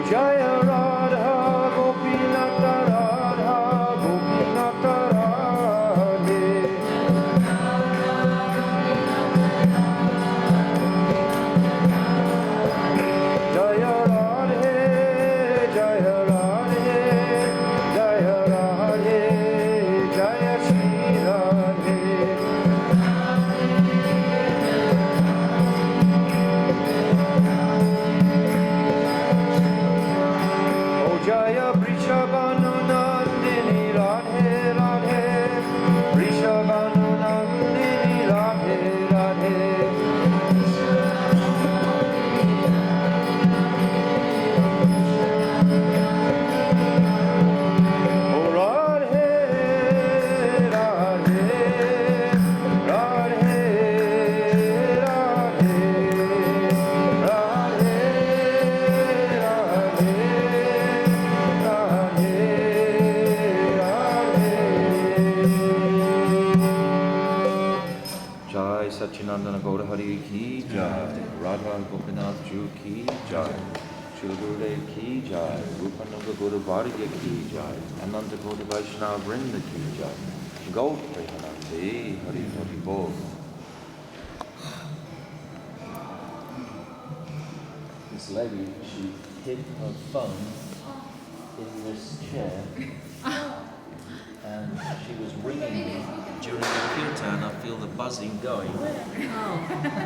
Jaya Radha Gopinath Radha Gopinath Radhe. Jaya Radhe, Jaya Radhe, Jaya Radhe, Jaya Shri Radhe. Jaya Vrishabhanu Nandini Radhe Radhe, Vrishabhanu Nandini Radhe Radhe. Oh Radhe Radhe, Radhe Radhe, Radhe Radhe. Jai Satchinandana Gaura Hari Ki Jai, Radha Gopinath Ju Ki Jai, Srila Gurudev Ki Jai, Rupananda Guru Varya Ki Jai, Ananda Guru Vaishnava Vrinda Ki Jai, Gaur Premanande Hari Hari Bol. This lady, she hid her phone in this chair and she was ringing me during the kirtan. I feel the buzzing going.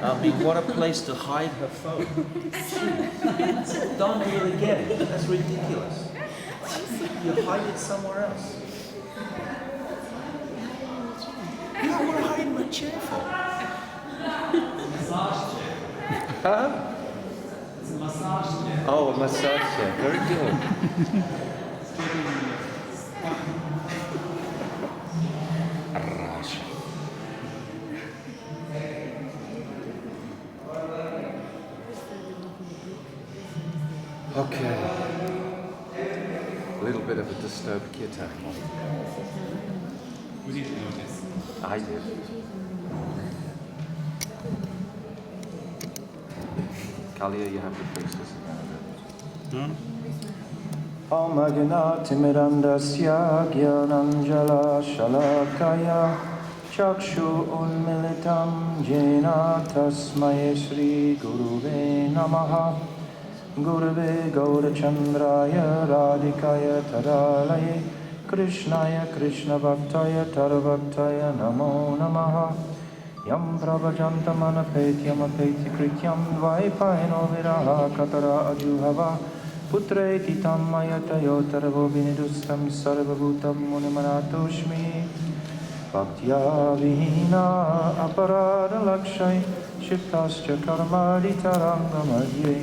I mean, what a place to hide her phone. Don't do it again. That's ridiculous. You hide it somewhere else. You know what I hide in my chair for? Massage chair. Huh? It's a massage chair. Oh, a massage chair. Very good. Okay. A little bit of a disturbed kirtan. We didn't notice. I did. Kalia, you have to fix this again. Om Agnati Mirandasya Gyananjala Shalakaya Chakshu Unmilitam Jena Tasmaye Shri Guruve Namaha Gurave Gaurachandraya Radhikaya Tadalaye Krishnaya Krishna Bhaktaya Tarabhaktaya Namo Namaha Yam Prabhajantam Anapetyam Apeti Krityam Dvaipayano Viraha Katara Ajuhava Putreti Tam Ayatayo Taravo Vinidustam Sarvabhutam Munimanatoshmi Bhaktya Vihina Aparada Lakshay Shiptascha Karmadi Tarangamadye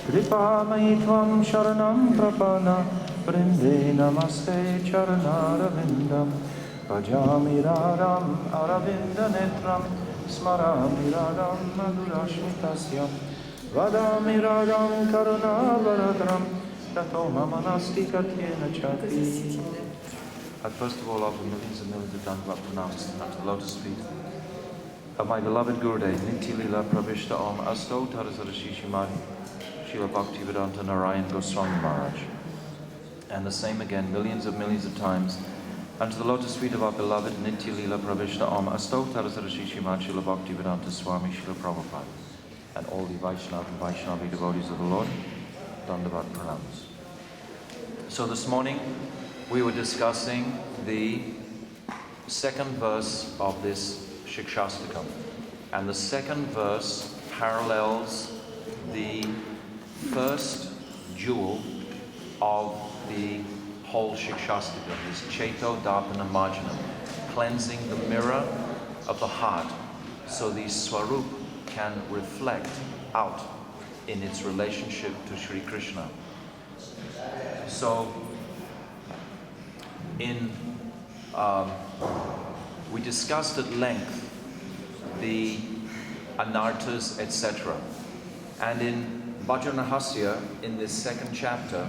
Kripa Maitvam Sharanam Prapana Vrinde Namaste Charanarvindam Bhajami Radham Aravinda Netram Smarami Radham Madhurashmitasyam Vadami Radham Karuna Varadram Tato Mamanasti Katyena Chati. I'd first of all offer millions and millions of Dandava pranams unto the lotus feet of my beloved Gurudev, Nitya Lila Pravishta Om Asto Tarasara Shishimad Srila Bhaktivedanta Narayan Goswami Maharaj. And the same again, millions of times, unto the lotus feet of our beloved Nitya Lila Pravishta Om Asto Tarasara Shishimad Srila Bhaktivedanta Swami Srila Prabhupada. And all the Vaishnava and Vaishnavi devotees of the Lord, Dandavat pranams. So this morning, we were discussing the second verse of this Siksastakam. And the second verse parallels the first jewel of the whole Siksastakam, this Cheto Darpana Marjanam, cleansing the mirror of the heart so the Swarup can reflect out in its relationship to Sri Krishna. So, we discussed at length the anarthas, etc. And in Bhajana Rahasya, in this second chapter,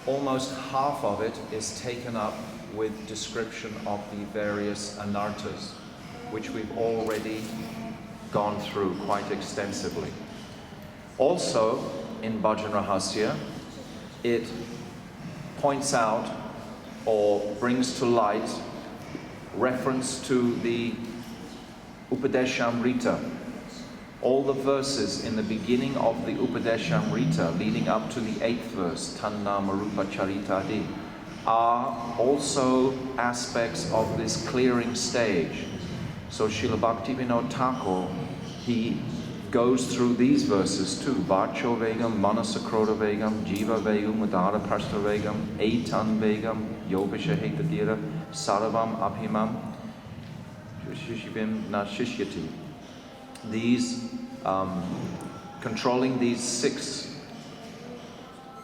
almost half of it is taken up with description of the various anarthas, which we've already gone through quite extensively. Also, in Bhajana Rahasya, it points out or brings to light reference to the Upadeshamrita. All the verses in the beginning of the Upadeshamrita leading up to the 8th verse, Tannama Rupa Charitadi, are also aspects of this clearing stage. So Srila Bhaktivedanta Thakur, he goes through these verses too. Vacho Vegam, Manasakroda Vegam, Jiva Vegam, Udara Prashta Vegam, Eitan Vegam, Yopisha Hetadira, Saravam Abhimam, Shishivim Nashishyati. These, controlling these 6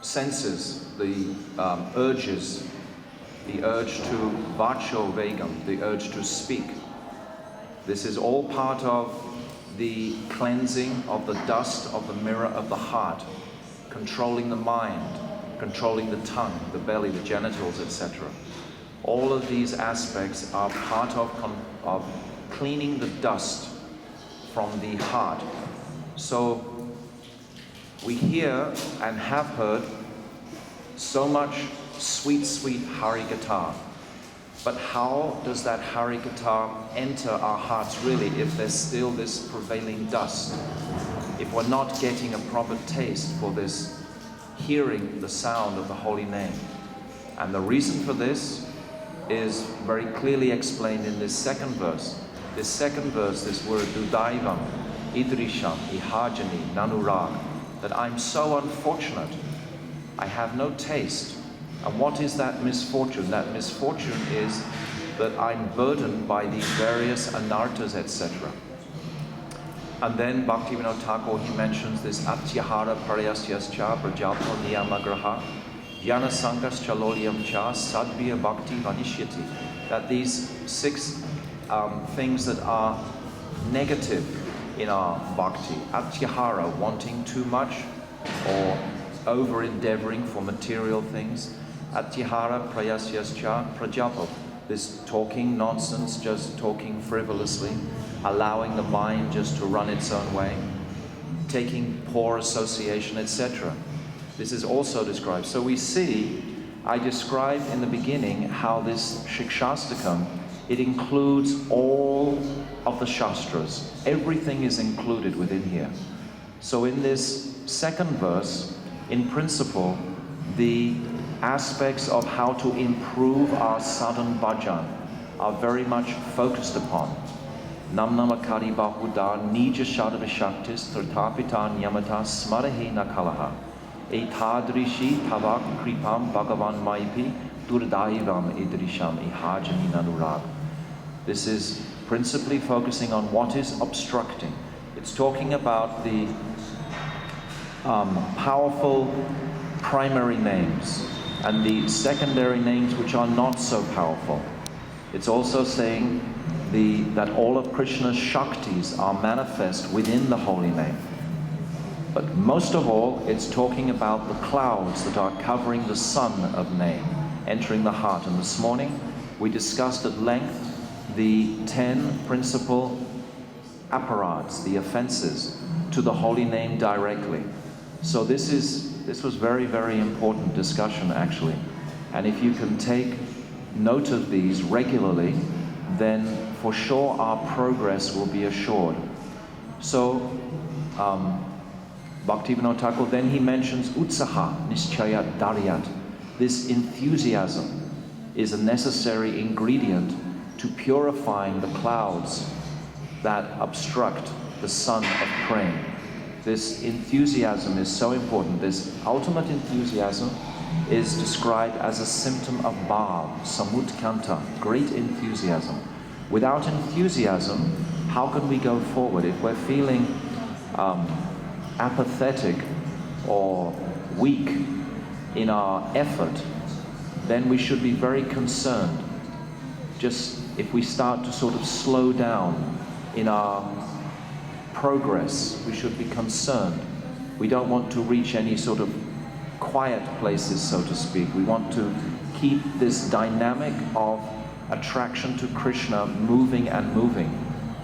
senses, the urges, the urge to Vacho Vegam, the urge to speak. This is all part of the cleansing of the dust of the mirror of the heart, controlling the mind, controlling the tongue, the belly, the genitals, etc. All of these aspects are part of cleaning the dust from the heart. So we hear and have heard so much sweet, sweet Harikatha. But how does that Harikatha enter our hearts really if there's still this prevailing dust? If we're not getting a proper taste for this, hearing the sound of the holy name. And the reason for this is very clearly explained in this second verse. This second verse, this word Dudaivam, Idrisham, Ihajani, Nanurag, that I'm so unfortunate, I have no taste. And what is that misfortune? That misfortune is that I'm burdened by these various anarthas, etc. And then Bhaktivedanta Thakur, he mentions this Atyahara Parayasyascha Prajalpa Niyamagraha Jnana Sankas Chalolyam Cha Sadhya Bhakti Vanishyati. That these 6 things that are negative in our bhakti. Atyahara, wanting too much or over-endeavoring for material things. Atyahara prayasyascha prajalpa, this talking nonsense, just talking frivolously, allowing the mind just to run its own way, taking poor association, etc. This is also described. So we see, I described in the beginning how this Siksastakam, it includes all of the Shastras. Everything is included within here. So in this second verse, in principle, the aspects of how to improve our sadhan bhajan are very much focused upon. Namnamakari bahuda nija shadava shaktis tartapita nyamata smarahe nakalaha etadrishi tavak kripam bhagavan maipi durdaivam idrisham ihajani nanurag. This is principally focusing on what is obstructing. It's talking about the powerful primary names and the secondary names which are not so powerful. It's also saying that all of Krishna's Shaktis are manifest within the holy name. But most of all, it's talking about the clouds that are covering the sun of name, entering the heart. And this morning, we discussed at length the 10 principal aparats, the offenses, to the holy name directly. So this was very, very important discussion actually. And if you can take note of these regularly, then for sure our progress will be assured. So Bhaktivedanta Thakur, then he mentions utsaha, nischaya, daryat. This enthusiasm is a necessary ingredient to purifying the clouds that obstruct the sun of praying. This enthusiasm is so important. This ultimate enthusiasm is described as a symptom of bhav, samutkanta, great enthusiasm. Without enthusiasm, how can we go forward? If we're feeling apathetic or weak in our effort, then we should be very concerned. Just if we start to sort of slow down in our progress, we should be concerned. We don't want to reach any sort of quiet places, so to speak. We want to keep this dynamic of attraction to Krishna moving and moving.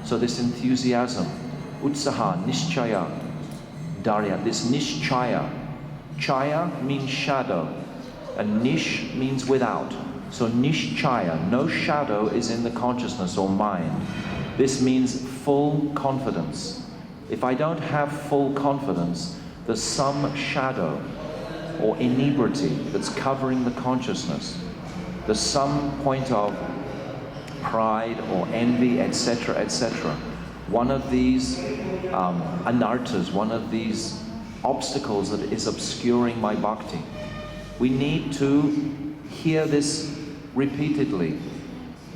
So this enthusiasm, utsaha, nischaya, darya, this nischaya, Chaya means shadow, and nish means without. So nishchaya, no shadow is in the consciousness or mind. This means full confidence. If I don't have full confidence, there's some shadow or inebriety that's covering the consciousness. There's some point of pride or envy, etc., etc. One of these anarthas, one of these obstacles that is obscuring my bhakti. We need to hear this repeatedly.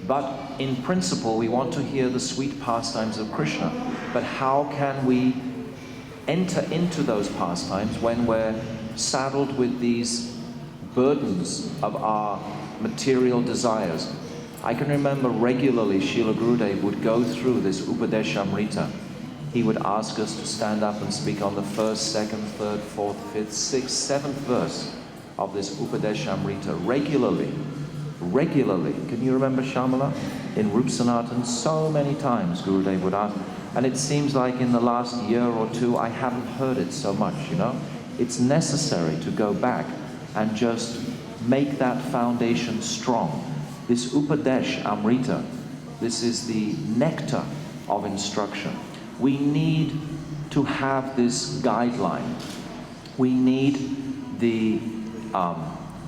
But in principle, we want to hear the sweet pastimes of Krishna. But how can we enter into those pastimes when we're saddled with these burdens of our material desires? I can remember regularly Srila Gurudev would go through this Upadeshamrita. He would ask us to stand up and speak on the first, second, third, fourth, fifth, sixth, seventh verse of this Upadeshamrita regularly. Can you remember Shamala? In Rup Sanatan, so many times Gurudev would ask. And it seems like in the last year or two, I haven't heard it so much, you know? It's necessary to go back and just make that foundation strong. This Upadesh Amrita, this is the nectar of instruction. We need to have this guideline. We need the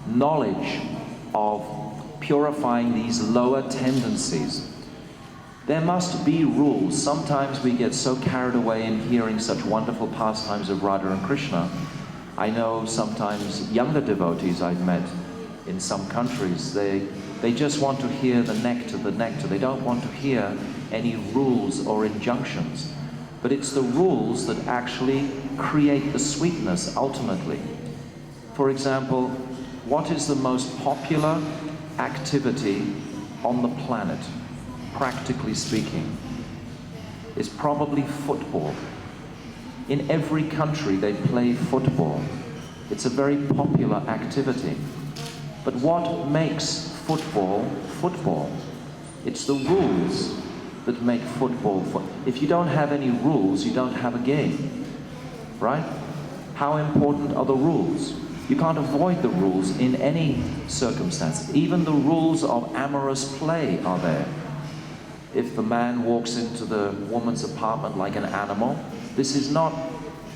knowledge of purifying these lower tendencies. There must be rules. Sometimes we get so carried away in hearing such wonderful pastimes of Radha and Krishna. I know sometimes younger devotees I've met in some countries, they just want to hear the nectar. They don't want to hear any rules or injunctions. But it's the rules that actually create the sweetness ultimately. For example, what is the most popular activity on the planet, practically speaking? Is probably football. In every country they play football. It's a very popular activity. But what makes football football? It's the rules that make football football. If you don't have any rules, you don't have a game, right? How important are the rules? You can't avoid the rules in any circumstance. Even the rules of amorous play are there. If the man walks into the woman's apartment like an animal, this is not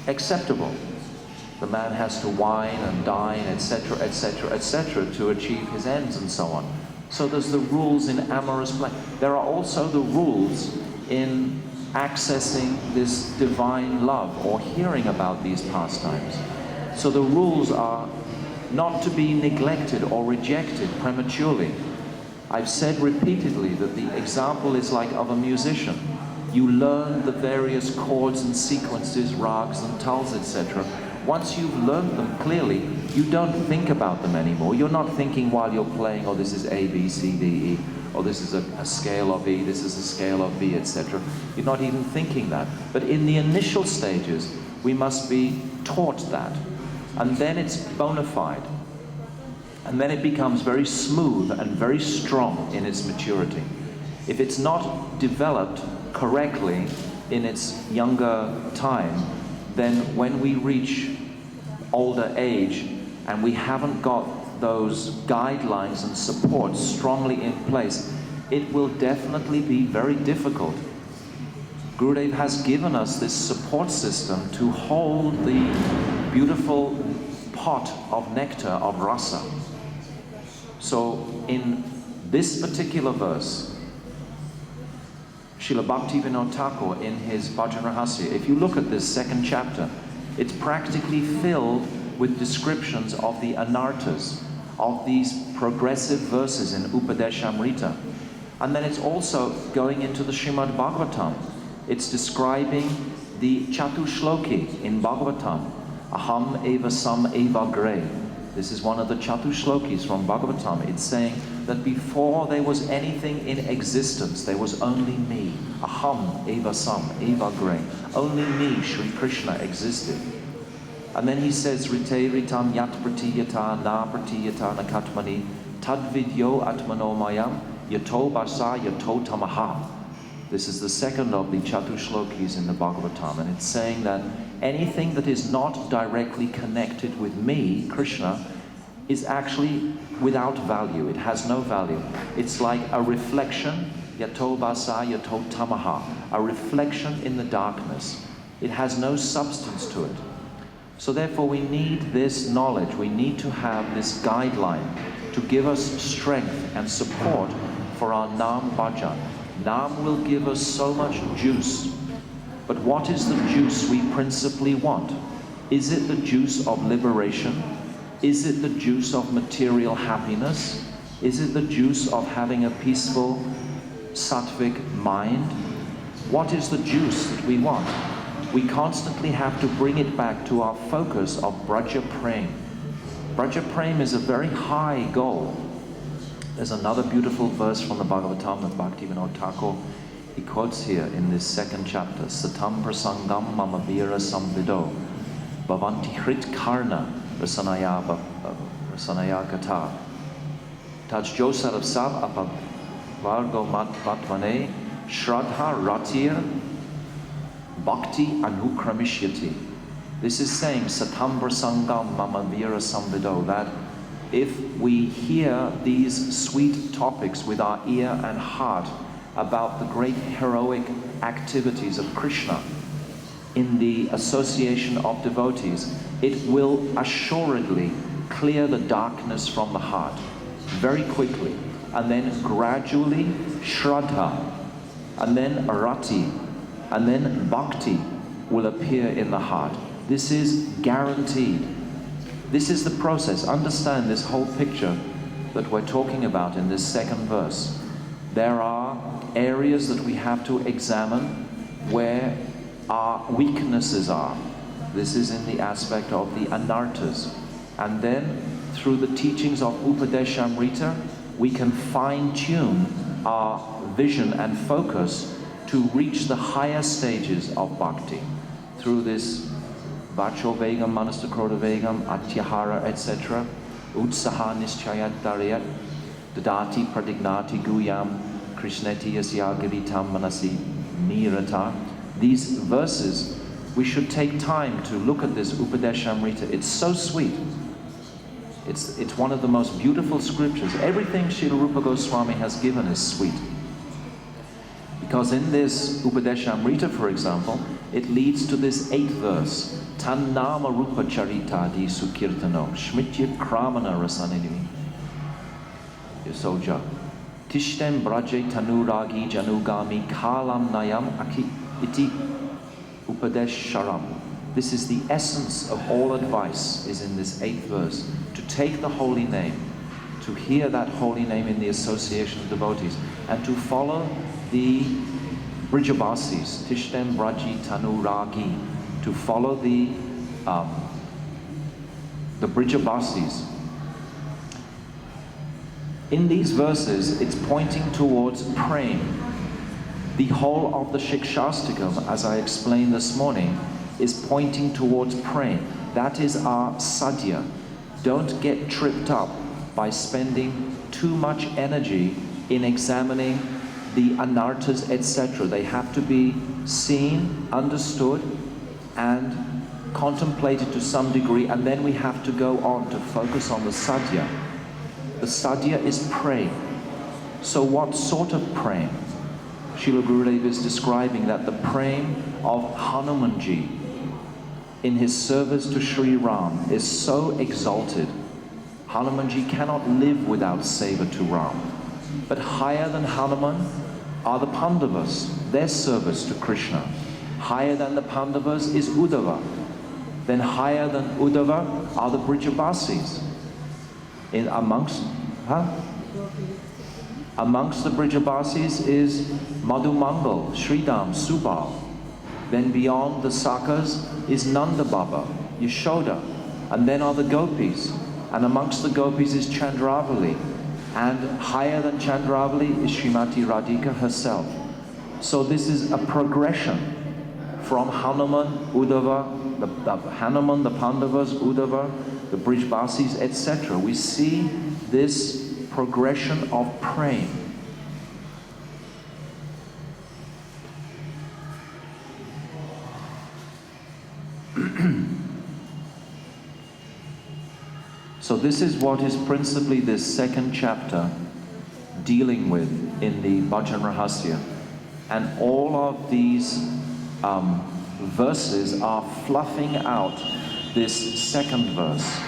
acceptable. The man has to wine and dine, etc., etc., etc., to achieve his ends and so on. So there's the rules in amorous play. There are also the rules in accessing this divine love or hearing about these pastimes. So the rules are not to be neglected or rejected prematurely. I've said repeatedly that the example is like of a musician. You learn the various chords and sequences, rags and tals, etc. Once you've learned them clearly, you don't think about them anymore. You're not thinking while you're playing, oh, this is A, B, C, D, E, or this is a scale of E, this is a scale of B, etc. You're not even thinking that. But in the initial stages, we must be taught that. And then it's bona fide. And then it becomes very smooth and very strong in its maturity. If it's not developed correctly in its younger time, then when we reach older age and we haven't got those guidelines and supports strongly in place, it will definitely be very difficult. Gurudev has given us this support system to hold the beautiful pot of nectar of rasa. So in this particular verse, Srila Bhaktivedanta Thakur in his Bhajana Rahasya, if you look at this second chapter, it's practically filled with descriptions of the anarthas, of these progressive verses in Upadeshamrita. And then it's also going into the Srimad Bhagavatam. It's describing the Chatushloki in Bhagavatam. Aham eva sam eva gre. This is one of the Chatushlokis from Bhagavatam. It's saying that before there was anything in existence, there was only me. Aham eva sam eva gre. Only me, Sri Krishna, existed. And then he says, Rite ritam yat pratiyata na pratiyata na katmani tad vidyo atmano mayam yato basa yato tamaha. This is the second of the Chatushlokis in the Bhagavatam, and it's saying that anything that is not directly connected with me, Krishna, is actually without value. It has no value. It's like a reflection, yato basa yato tamaha, a reflection in the darkness. It has no substance to it. So therefore we need this knowledge, we need to have this guideline to give us strength and support for our Nam Bhajan. Nam will give us so much juice. But what is the juice we principally want? Is it the juice of liberation? Is it the juice of material happiness? Is it the juice of having a peaceful, sattvic mind? What is the juice that we want? We constantly have to bring it back to our focus of Braja Prem. Braja Prem is a very high goal. There's another beautiful verse from the Bhagavatam that Bhaktivedanta he quotes here in this second chapter. Satam prasangam mama vira samvido bhavanti hrit karna rasanaya kata taj josarav sav apavargo matvane shraddha ratir bhakti anukramishyati. This is saying satam prasangam mama vira samvido, that if we hear these sweet topics with our ear and heart about the great heroic activities of Krishna in the association of devotees, it will assuredly clear the darkness from the heart very quickly, and then gradually Shraddha, and then Rati, and then Bhakti will appear in the heart. This is guaranteed. This is the process. Understand this whole picture that we're talking about in this second verse. There are areas that we have to examine where our weaknesses are. This is in the aspect of the anartas. And then, through the teachings of Upadeshamrita, we can fine-tune our vision and focus to reach the higher stages of bhakti. Through this Vacho Vegam, Manastakroda Vegam, Atyahara, etc. Utsaha Nischayat Darayat, Dadati Pradignati Guyam, Krishneti Yasyagiritam Manasi Nirata. These verses, we should take time to look at this Upadeshamrita. It's so sweet. It's one of the most beautiful scriptures. Everything Srila Rupa Goswami has given is sweet. Because in this Upadeshamrita, for example, it leads to this 8th verse. Tan nama rupa charita di sukirtano shmitya kramana rasanini yasoja tishtem braje tanuragi janugami kalam nayam aki iti upadesharam. This is the essence of all advice, is in this 8th verse. To take the holy name, to hear that holy name in the association of devotees, and to follow the Brijabasis, Tishtem Braji Tanuragi, to follow the Brijabasis. In these verses, it's pointing towards prem. The whole of the Siksastakam, as I explained this morning, is pointing towards prem. That is our sadhya. Don't get tripped up by spending too much energy in examining the anartas, etc. They have to be seen, understood, and contemplated to some degree, and then we have to go on to focus on the sadhya. The sadhya is prem. So what sort of prem? Srila Gurudev is describing that the prem of Hanumanji in his service to Sri Ram is so exalted. Hanumanji cannot live without seva to Ram. But higher than Hanuman are the Pandavas, their service to Krishna. Higher than the Pandavas is Uddhava. Then higher than Uddhava are the Brijabasis. Amongst the Brijabasis is Madhumangal, Sridham, Subal. Then beyond the Sakas is Nanda Baba, Yashoda. And then are the Gopis. And amongst the Gopis is Chandravali. And higher than Chandravali is Srimati Radhika herself. So this is a progression from Hanuman, Uddhava, the Hanuman, the Pandavas, Uddhava, the Brijbasis, etc. We see this progression of prem. So this is what is principally this second chapter dealing with in the Bhajana Rahasya. And all of these verses are fluffing out this second verse.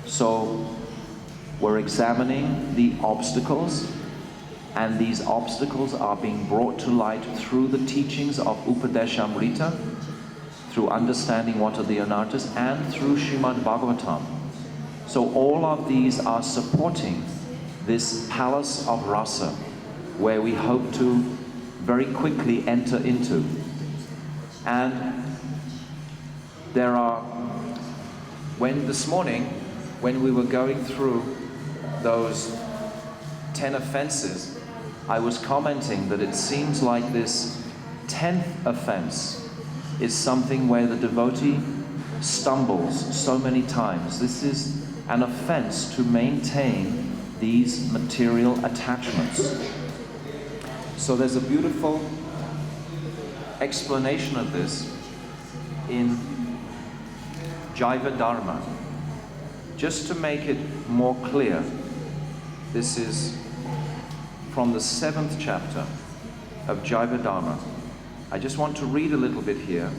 So we're examining the obstacles, and these obstacles are being brought to light through the teachings of Upadeshamrita, through understanding what are the anarthas, and through Srimad Bhagavatam. So all of these are supporting this palace of rasa, where we hope to very quickly enter into. And there are, this morning, when we were going through those 10 offenses, I was commenting that it seems like this 10th offense is something where the devotee stumbles so many times. This is an offense to maintain these material attachments. So there's a beautiful explanation of this in Jaiva Dharma. Just to make it more clear, this is from the 7th chapter of Jaiva Dharma. I just want to read a little bit here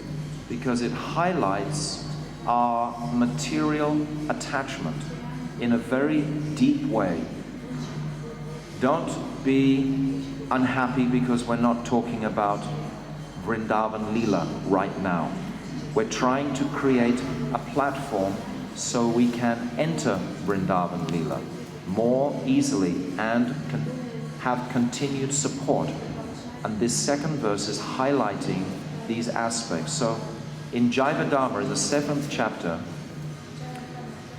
because it highlights our material attachment in a very deep way. Don't be unhappy because we're not talking about Vrindavan Leela right now. We're trying to create a platform so we can enter Vrindavan Leela more easily and have continued support. And this second verse is highlighting these aspects. So in Jaiva Dharma, in the 7th chapter,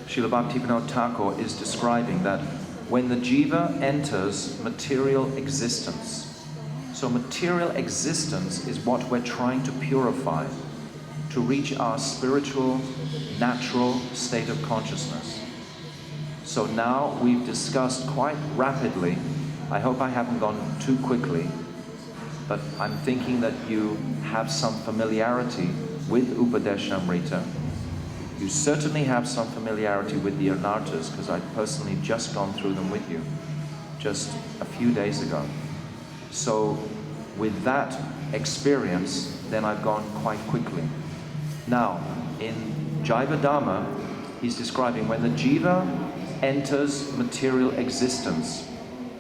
Srila Bhaktivedanta Thakur is describing that when the jiva enters material existence, so material existence is what we're trying to purify to reach our spiritual, natural state of consciousness. So now we've discussed quite rapidly, I hope I haven't gone too quickly, but I'm thinking that you have some familiarity with Upadeshamrita. You certainly have some familiarity with the anarthas, because I've personally just gone through them with you just a few days ago. So with that experience, then I've gone quite quickly. Now, in Jaiva Dharma, he's describing when the jiva enters material existence,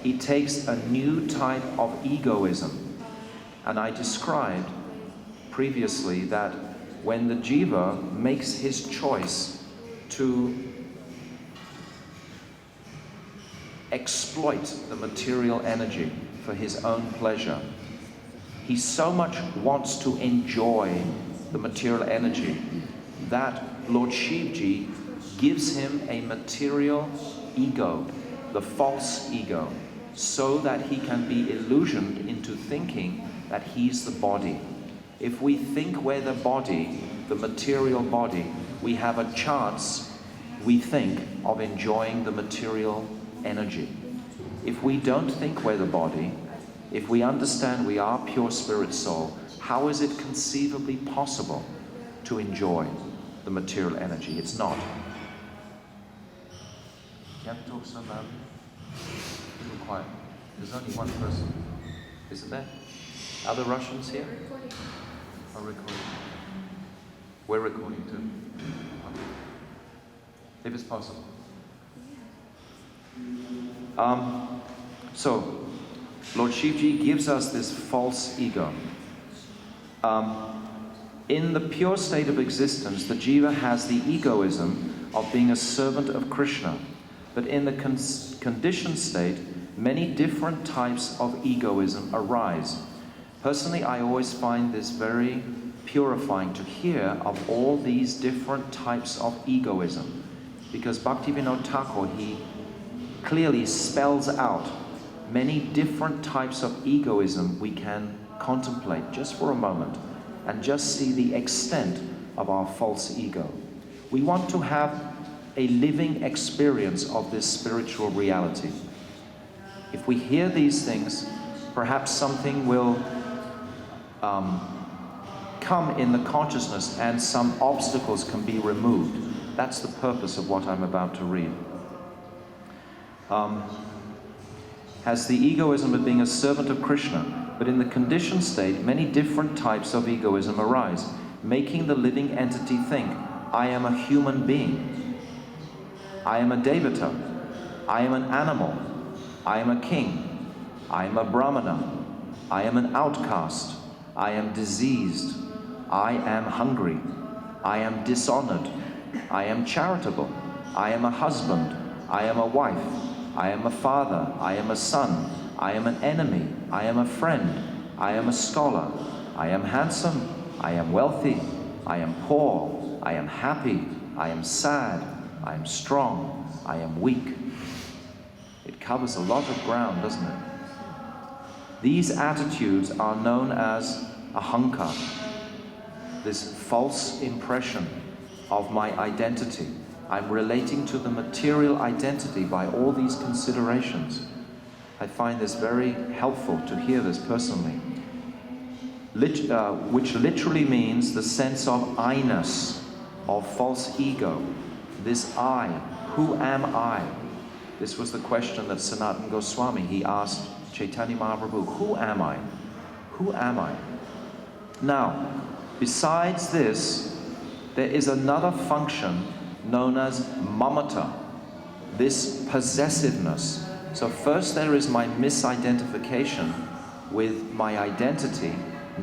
he takes a new type of egoism. And I described previously that when the jiva makes his choice to exploit the material energy for his own pleasure, he so much wants to enjoy the material energy that Lord Shivji gives him a material ego, the false ego, so that he can be illusioned into thinking that he's the body. If we think we're the body, the material body, we have a chance, we think, of enjoying the material energy. If we don't think we're the body, if we understand we are pure spirit soul, how is it conceivably possible to enjoy the material energy? It's not. Can't talk so loudly. A little quiet. There's only one person, isn't there? Other Russians here? Are recording. We're recording too. If it's possible. So, Lord Shivji gives us this false ego. In the pure state of existence, the jiva has the egoism of being a servant of Krishna. But in the conditioned state, many different types of egoism arise. Personally, I always find this very purifying to hear of all these different types of egoism. Because Bhaktivedanta Thakur, he clearly spells out many different types of egoism we can contemplate just for a moment and just see the extent of our false ego. We want to have a living experience of this spiritual reality. If we hear these things, perhaps something will come in the consciousness and some obstacles can be removed. That's the purpose of what I'm about to read. Has the egoism of being a servant of Krishna, but in the conditioned state, many different types of egoism arise, making the living entity think, I am a human being, I am a devata, I am an animal, I am a king, I am a brahmana, I am an outcast, I am diseased, I am hungry, I am dishonored, I am charitable, I am a husband, I am a wife, I am a father, I am a son, I am an enemy, I am a friend, I am a scholar, I am handsome, I am wealthy, I am poor, I am happy, I am sad, I am strong, I am weak. It covers a lot of ground, doesn't it? These attitudes are known as ahankar, this false impression of my identity. I'm relating to the material identity by all these considerations. I find this very helpful to hear this personally. Which literally means the sense of I-ness, of false ego. This I, who am I? This was the question that Sanatana Goswami, he asked Chaitanya Mahaprabhu, who am I? Who am I? Now, besides this, there is another function known as mamata, this possessiveness. So first there is my misidentification with my identity.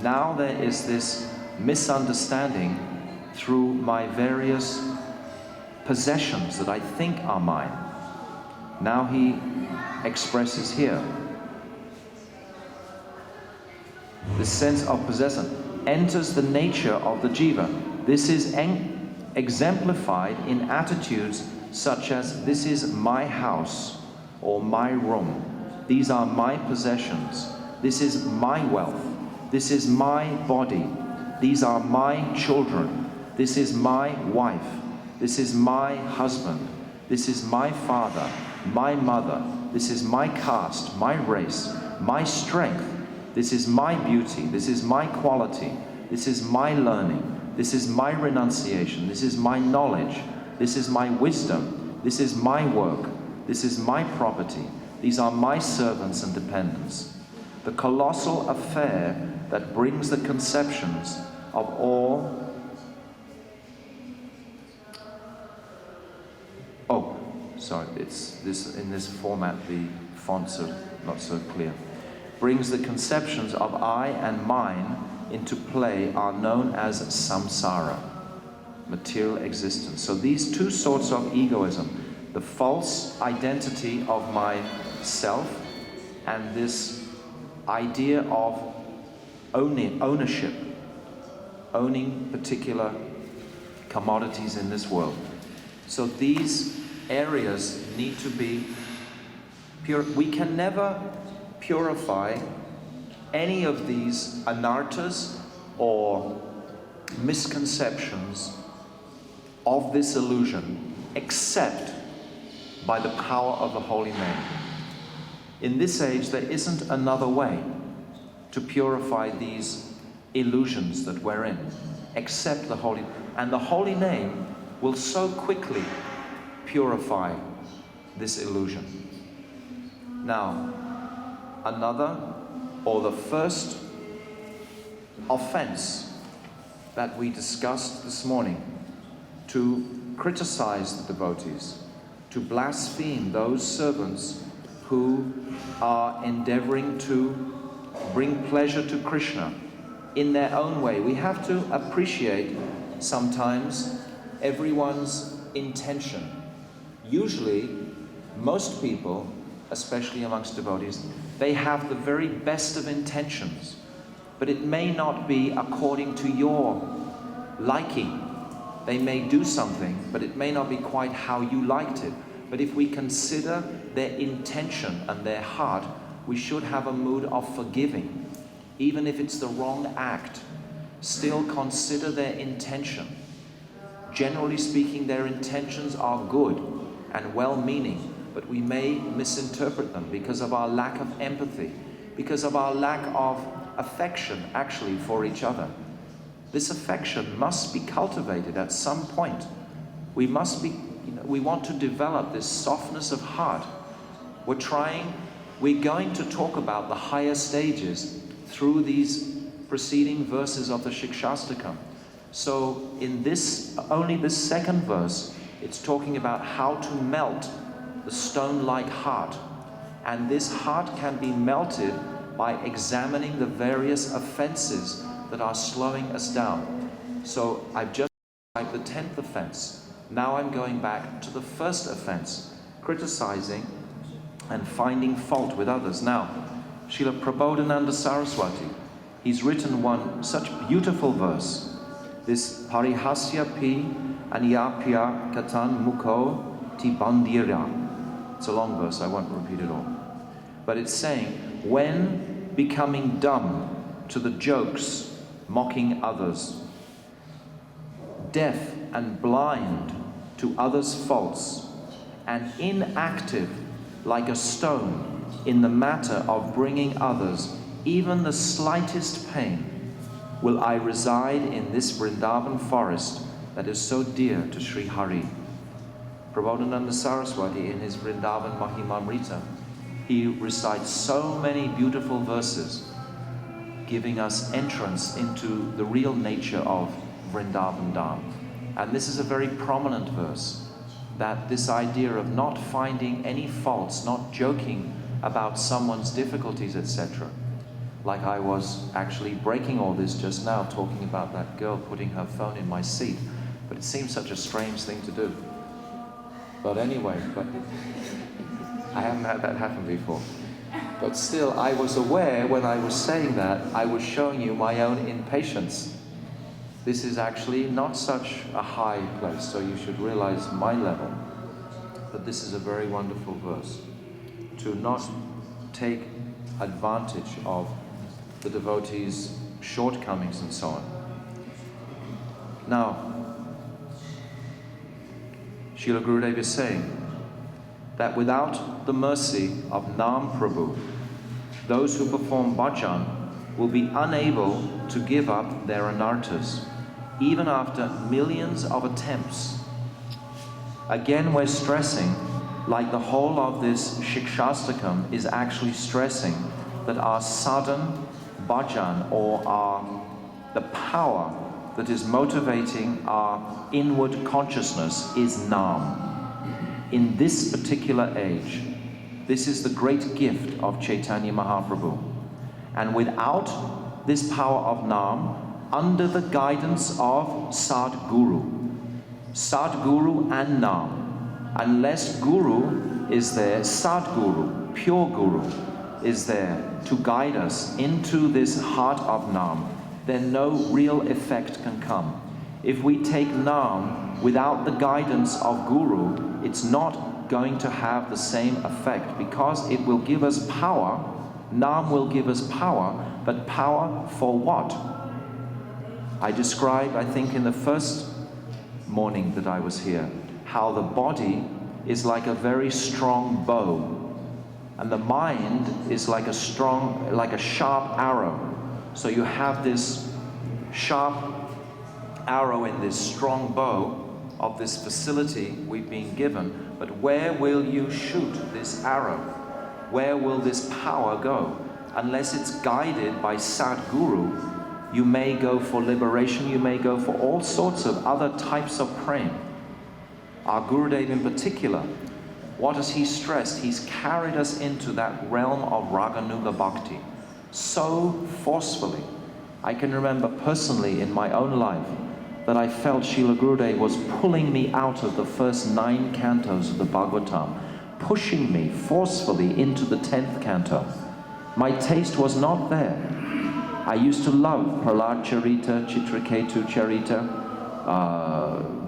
Now there is this misunderstanding through my various possessions that I think are mine. Now he expresses here. The sense of possession enters the nature of the jiva. This is exemplified in attitudes such as, this is my house or my room. These are my possessions. This is my wealth. This is my body. These are my children. This is my wife. This is my husband. This is my father, my mother. This is my caste, my race, my strength. This is my beauty. This is my quality. This is my learning. This is my renunciation. This is my knowledge. This is my wisdom. This is my work. This is my property. These are my servants and dependents. The colossal affair that brings the conceptions of all. Oh, sorry, it's this in this format. The fonts are not so clear. Brings the conceptions of I and mine into play are known as samsara, material existence. So these two sorts of egoism, the false identity of myself and this idea of ownership, owning particular commodities in this world. So these areas need to be pure. We can never purify any of these anarthas or misconceptions of this illusion except by the power of the holy name. In this age, there isn't another way to purify these illusions that we're in except the holy. And the holy name will so quickly purify this illusion. Now, another, or the first offense that we discussed this morning, to criticize the devotees, to blaspheme those servants who are endeavoring to bring pleasure to Krishna in their own way. We have to appreciate sometimes everyone's intention. Usually, most people, especially amongst devotees, they have the very best of intentions, but it may not be according to your liking. They may do something, but it may not be quite how you liked it. But if we consider their intention and their heart, we should have a mood of forgiving. Even if it's the wrong act, still consider their intention. Generally speaking, their intentions are good and well-meaning, but we may misinterpret them because of our lack of empathy, because of our lack of affection actually for each other. This affection must be cultivated at some point. We must be, we want to develop this softness of heart. We're going to talk about the higher stages through these preceding verses of the Siksastakam. So in only this second verse, it's talking about how to melt the stone-like heart. And this heart can be melted by examining the various offenses that are slowing us down. So I've just described the 10th offense. Now I'm going back to the first offense, criticizing and finding fault with others. Now, Srila Prabodhananda Saraswati, he's written one such beautiful verse, this Parihasya pi anyapya katan mukho ti bandira. It's a long verse, I won't repeat it all. But it's saying, when becoming dumb to the jokes, mocking others, deaf and blind to others' faults, and inactive like a stone in the matter of bringing others even the slightest pain, will I reside in this Vrindavan forest that is so dear to Sri Hari. Prabodhananda Saraswati, in his Vrindavan Mahimamrita, he recites so many beautiful verses, giving us entrance into the real nature of Vrindavan Dham. And this is a very prominent verse, that this idea of not finding any faults, not joking about someone's difficulties, etc. Like I was actually breaking all this just now, talking about that girl putting her phone in my seat. But it seems such a strange thing to do. But anyway, I haven't had that happen before. But still, I was aware when I was saying that, I was showing you my own impatience. This is actually not such a high place, so you should realize my level. But this is a very wonderful verse. To not take advantage of the devotees' shortcomings and so on. Now, Srila Gurudev is saying that without the mercy of Nam Prabhu, those who perform bhajan will be unable to give up their anarthas, even after millions of attempts. Again, we're stressing, like the whole of this Siksastakam is actually stressing, that our sadhan, bhajan, or the power that is motivating our inward consciousness is Nam. In this particular age, this is the great gift of Chaitanya Mahaprabhu. And without this power of Nam, under the guidance of Sadguru and Nam, unless Guru is there, Sadguru, pure Guru, is there to guide us into this heart of Nam, then no real effect can come. If we take Nam without the guidance of Guru, it's not going to have the same effect, because it will give us power. Nam will give us power, but power for what? I described, I think in the first morning that I was here, how the body is like a very strong bow, and the mind is like a sharp arrow. So you have this sharp arrow in this strong bow of this facility we've been given, but where will you shoot this arrow? Where will this power go? Unless it's guided by Sadguru, you may go for liberation, you may go for all sorts of other types of praying. Our Gurudev in particular, what has he stressed? He's carried us into that realm of Raganuga Bhakti so forcefully. I can remember personally in my own life that I felt Srila Gurudev was pulling me out of the first 9 cantos of the Bhagavatam, pushing me forcefully into the 10th canto. My taste was not there. I used to love Prahlad Charita, Chitraketu Charita,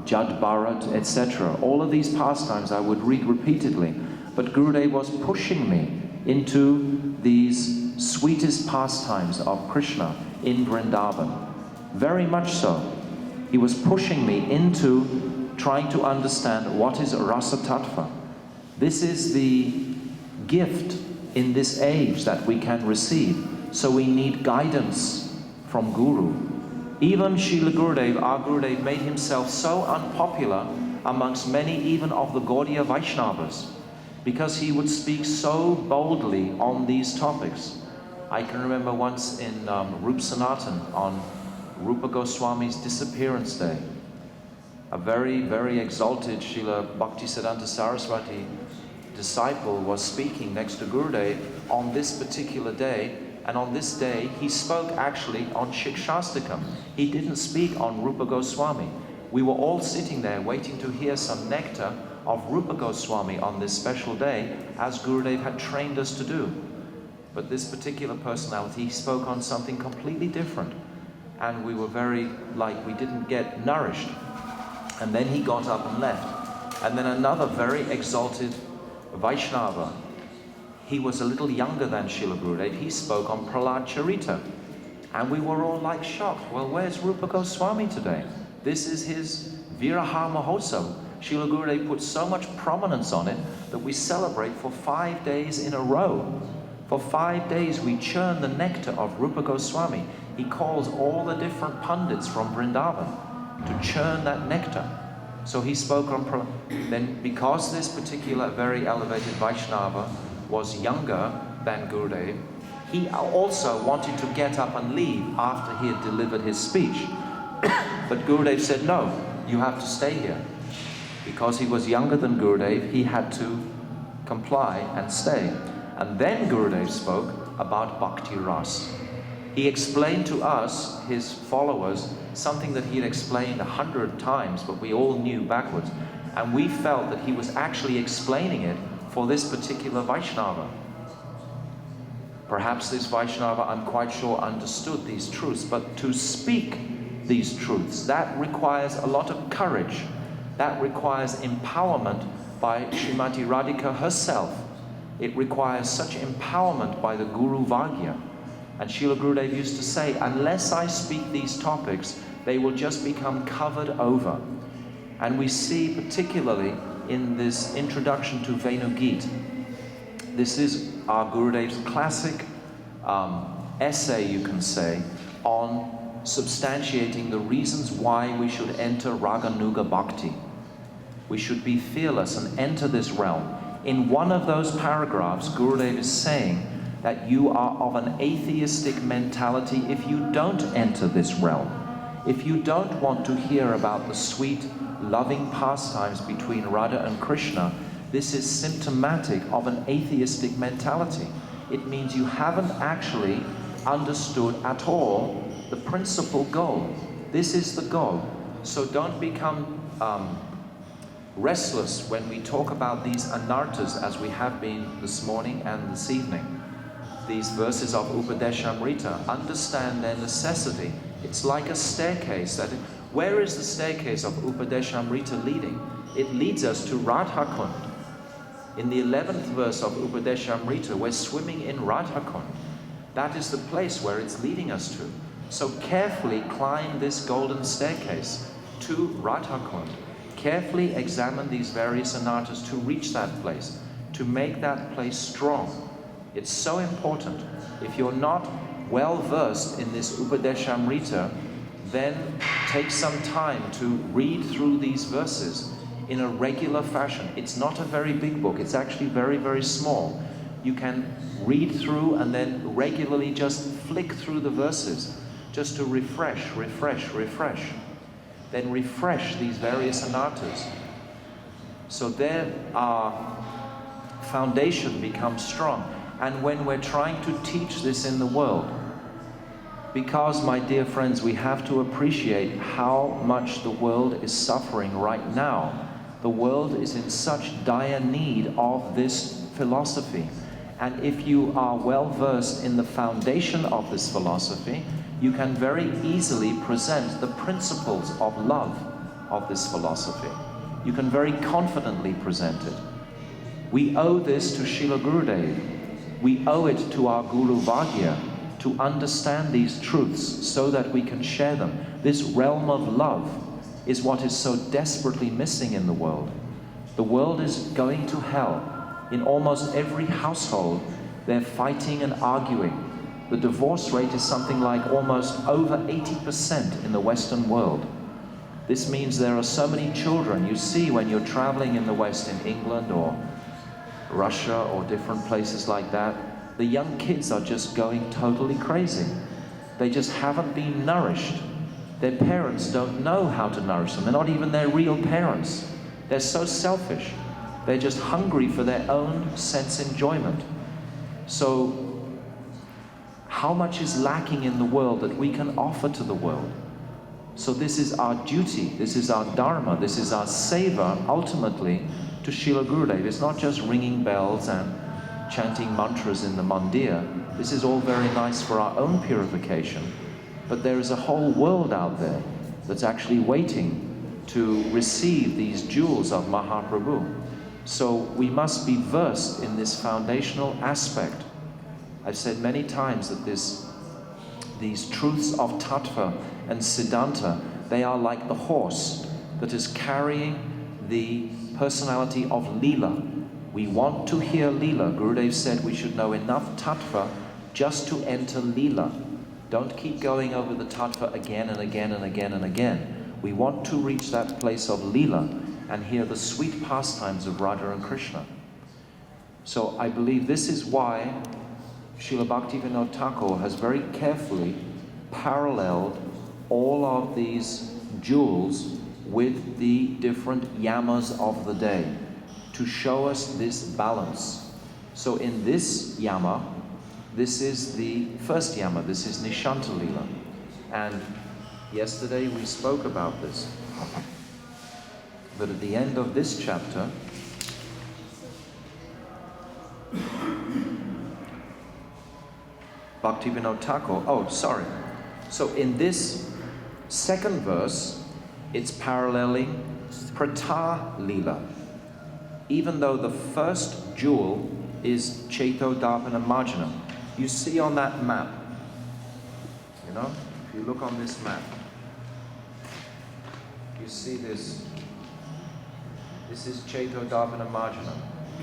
Jad Bharat, etc. All of these pastimes I would read repeatedly, but Gurudev was pushing me into these sweetest pastimes of Krishna in Vrindavan. Very much so. He was pushing me into trying to understand what is Rasa Tattva. This is the gift in this age that we can receive. So we need guidance from Guru. Even Srila Gurudev, our Gurudev, made himself so unpopular amongst many even of the Gaudiya Vaishnavas, because he would speak so boldly on these topics. I can remember once in Rup Sanatan on Rupa Goswami's disappearance day, a very, very exalted Srila Bhaktisiddhanta Saraswati disciple was speaking next to Gurudev on this particular day, and on this day he spoke actually on Siksastakam. He didn't speak on Rupa Goswami. We were all sitting there waiting to hear some nectar of Rupa Goswami on this special day, as Gurudev had trained us to do. But this particular personality spoke on something completely different, and we were very, we didn't get nourished. And then he got up and left. And then another very exalted Vaishnava, he was a little younger than Srila Gurudev, he spoke on Prahlad Charita. And we were all shocked. Well, where's Rupa Goswami today? This is his Viraha Mahotsav. Srila Gurudev put so much prominence on it that we celebrate for 5 days in a row. For 5 days we churn the nectar of Rupa Goswami. He calls all the different pundits from Vrindavan to churn that nectar. So he spoke on then, because this particular very elevated Vaishnava was younger than Gurudev, he also wanted to get up and leave after he had delivered his speech. But Gurudev said, no, you have to stay here. Because he was younger than Gurudev, he had to comply and stay. And then Gurudev spoke about Bhakti Ras. He explained to us, his followers, something that he had explained 100 times, but we all knew backwards. And we felt that he was actually explaining it for this particular Vaishnava. Perhaps this Vaishnava, I'm quite sure, understood these truths, but to speak these truths, that requires a lot of courage. That requires empowerment by Srimati Radhika herself. It requires such empowerment by the Guru Vagya. And Srila Gurudev used to say, unless I speak these topics, they will just become covered over. And we see particularly in this introduction to Venugita, this is our Gurudev's classic essay, you can say, on substantiating the reasons why we should enter Raganuga Bhakti. We should be fearless and enter this realm. In one of those paragraphs, Gurudev is saying that you are of an atheistic mentality if you don't enter this realm. If you don't want to hear about the sweet, loving pastimes between Radha and Krishna, this is symptomatic of an atheistic mentality. It means you haven't actually understood at all the principal goal. This is the goal. So don't become restless when we talk about these anarthas, as we have been this morning and this evening. These verses of Upadeshamrita, understand their necessity. It's like a staircase. Where is the staircase of Upadeshamrita leading? It leads us to Radhakund. In the 11th verse of Upadeshamrita, we're swimming in Radhakund. That is the place where it's leading us to. So carefully climb this golden staircase to Radhakund. Carefully examine these various anarthas to reach that place, to make that place strong. It's so important. If you're not well versed in this Upadeshamrita, then take some time to read through these verses in a regular fashion. It's not a very big book. It's actually very, very small. You can read through and then regularly just flick through the verses just to refresh. Then refresh these various anarthas. So there our foundation becomes strong. And when we're trying to teach this in the world, because, my dear friends, we have to appreciate how much the world is suffering right now. The world is in such dire need of this philosophy. And if you are well versed in the foundation of this philosophy, you can very easily present the principles of love of this philosophy. You can very confidently present it. We owe this to Srila Gurudev. We owe it to our Guru Vagya to understand these truths so that we can share them. This realm of love is what is so desperately missing in the world. The world is going to hell. In almost every household, they're fighting and arguing. The divorce rate is something like almost over 80% in the Western world. This means there are so many children. You see when you're traveling in the West, in England or Russia or different places like that, the young kids are just going totally crazy. They just haven't been nourished. Their parents don't know how to nourish them. They're not even their real parents. They're so selfish. They're just hungry for their own sense enjoyment. So, how much is lacking in the world that we can offer to the world? So this is our duty, this is our dharma, this is our seva, ultimately, to Srila Gurudev. It's not just ringing bells and chanting mantras in the mandir. This is all very nice for our own purification, but there is a whole world out there that's actually waiting to receive these jewels of Mahaprabhu. So we must be versed in this foundational aspect. I've said many times that these truths of tattva and siddhanta, they are like the horse that is carrying the personality of Leela. We want to hear Leela. Gurudev said we should know enough tattva just to enter Leela. Don't keep going over the tattva again and again and again and again. We want to reach that place of Leela and hear the sweet pastimes of Radha and Krishna. So I believe this is why Srila Bhaktivedanta Thakur has very carefully paralleled all of these jewels with the different yamas of the day to show us this balance. So in this yama, this is the first yama, this is Nishanta Lila. And yesterday we spoke about this. But at the end of this chapter, Bhaktivedanta Thakur, So in this second verse, it's paralleling Prata Lila. Even though the first jewel is Cheto Darpana Marjana. You see on that map, if you look on this map, you see this. This is Cheto Darpana Marjana.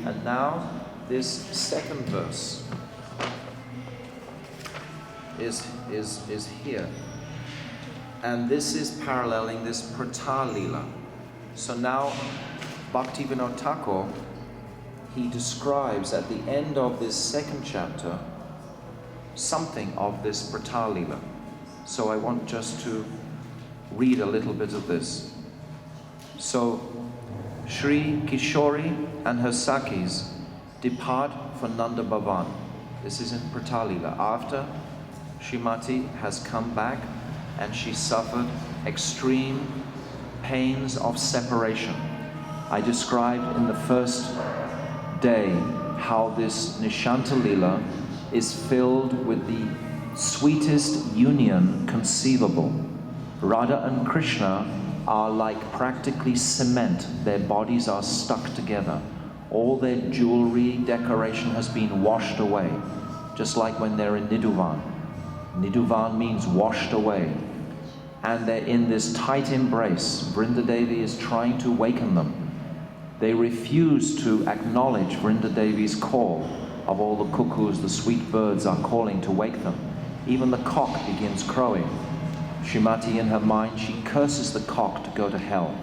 And now this second verse is here. And this is paralleling this Prata Lila. So now Bhaktivedanta Thakur, he describes at the end of this second chapter something of this Prata Lila. So I want just to read a little bit of this. So Sri Kishori and her Sakis depart for Nanda Bhavan. This is in Prata Lila. After Srimati has come back and she suffered extreme pains of separation. I described in the first day how this Nishanta Lila is filled with the sweetest union conceivable. Radha and Krishna are like practically cement. Their bodies are stuck together. All their jewelry, decoration has been washed away, just like when they're in Nidhuvan. Nidhuvan means washed away. And they're in this tight embrace. Vrindadevi is trying to waken them. They refuse to acknowledge Vrindadevi's call of all the cuckoos, the sweet birds are calling to wake them. Even the cock begins crowing. Srimati, in her mind, she curses the cock to go to hell.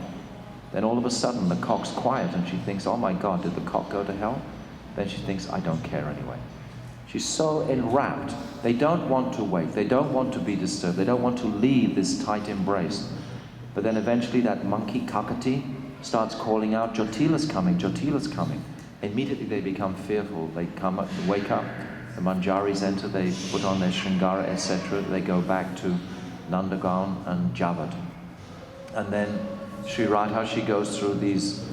Then all of a sudden the cock's quiet and she thinks, oh my God, did the cock go to hell? Then she thinks, I don't care anyway. She's so enwrapped. They don't want to wake. They don't want to be disturbed. They don't want to leave this tight embrace. But then eventually that monkey Kakati starts calling out, Jyotila's coming, Jyotila's coming. Immediately they become fearful. They come up, wake up, the manjaris enter, they put on their shringara, etc. They go back to Nandagaon and Javat. And then Sri Radha, she goes through these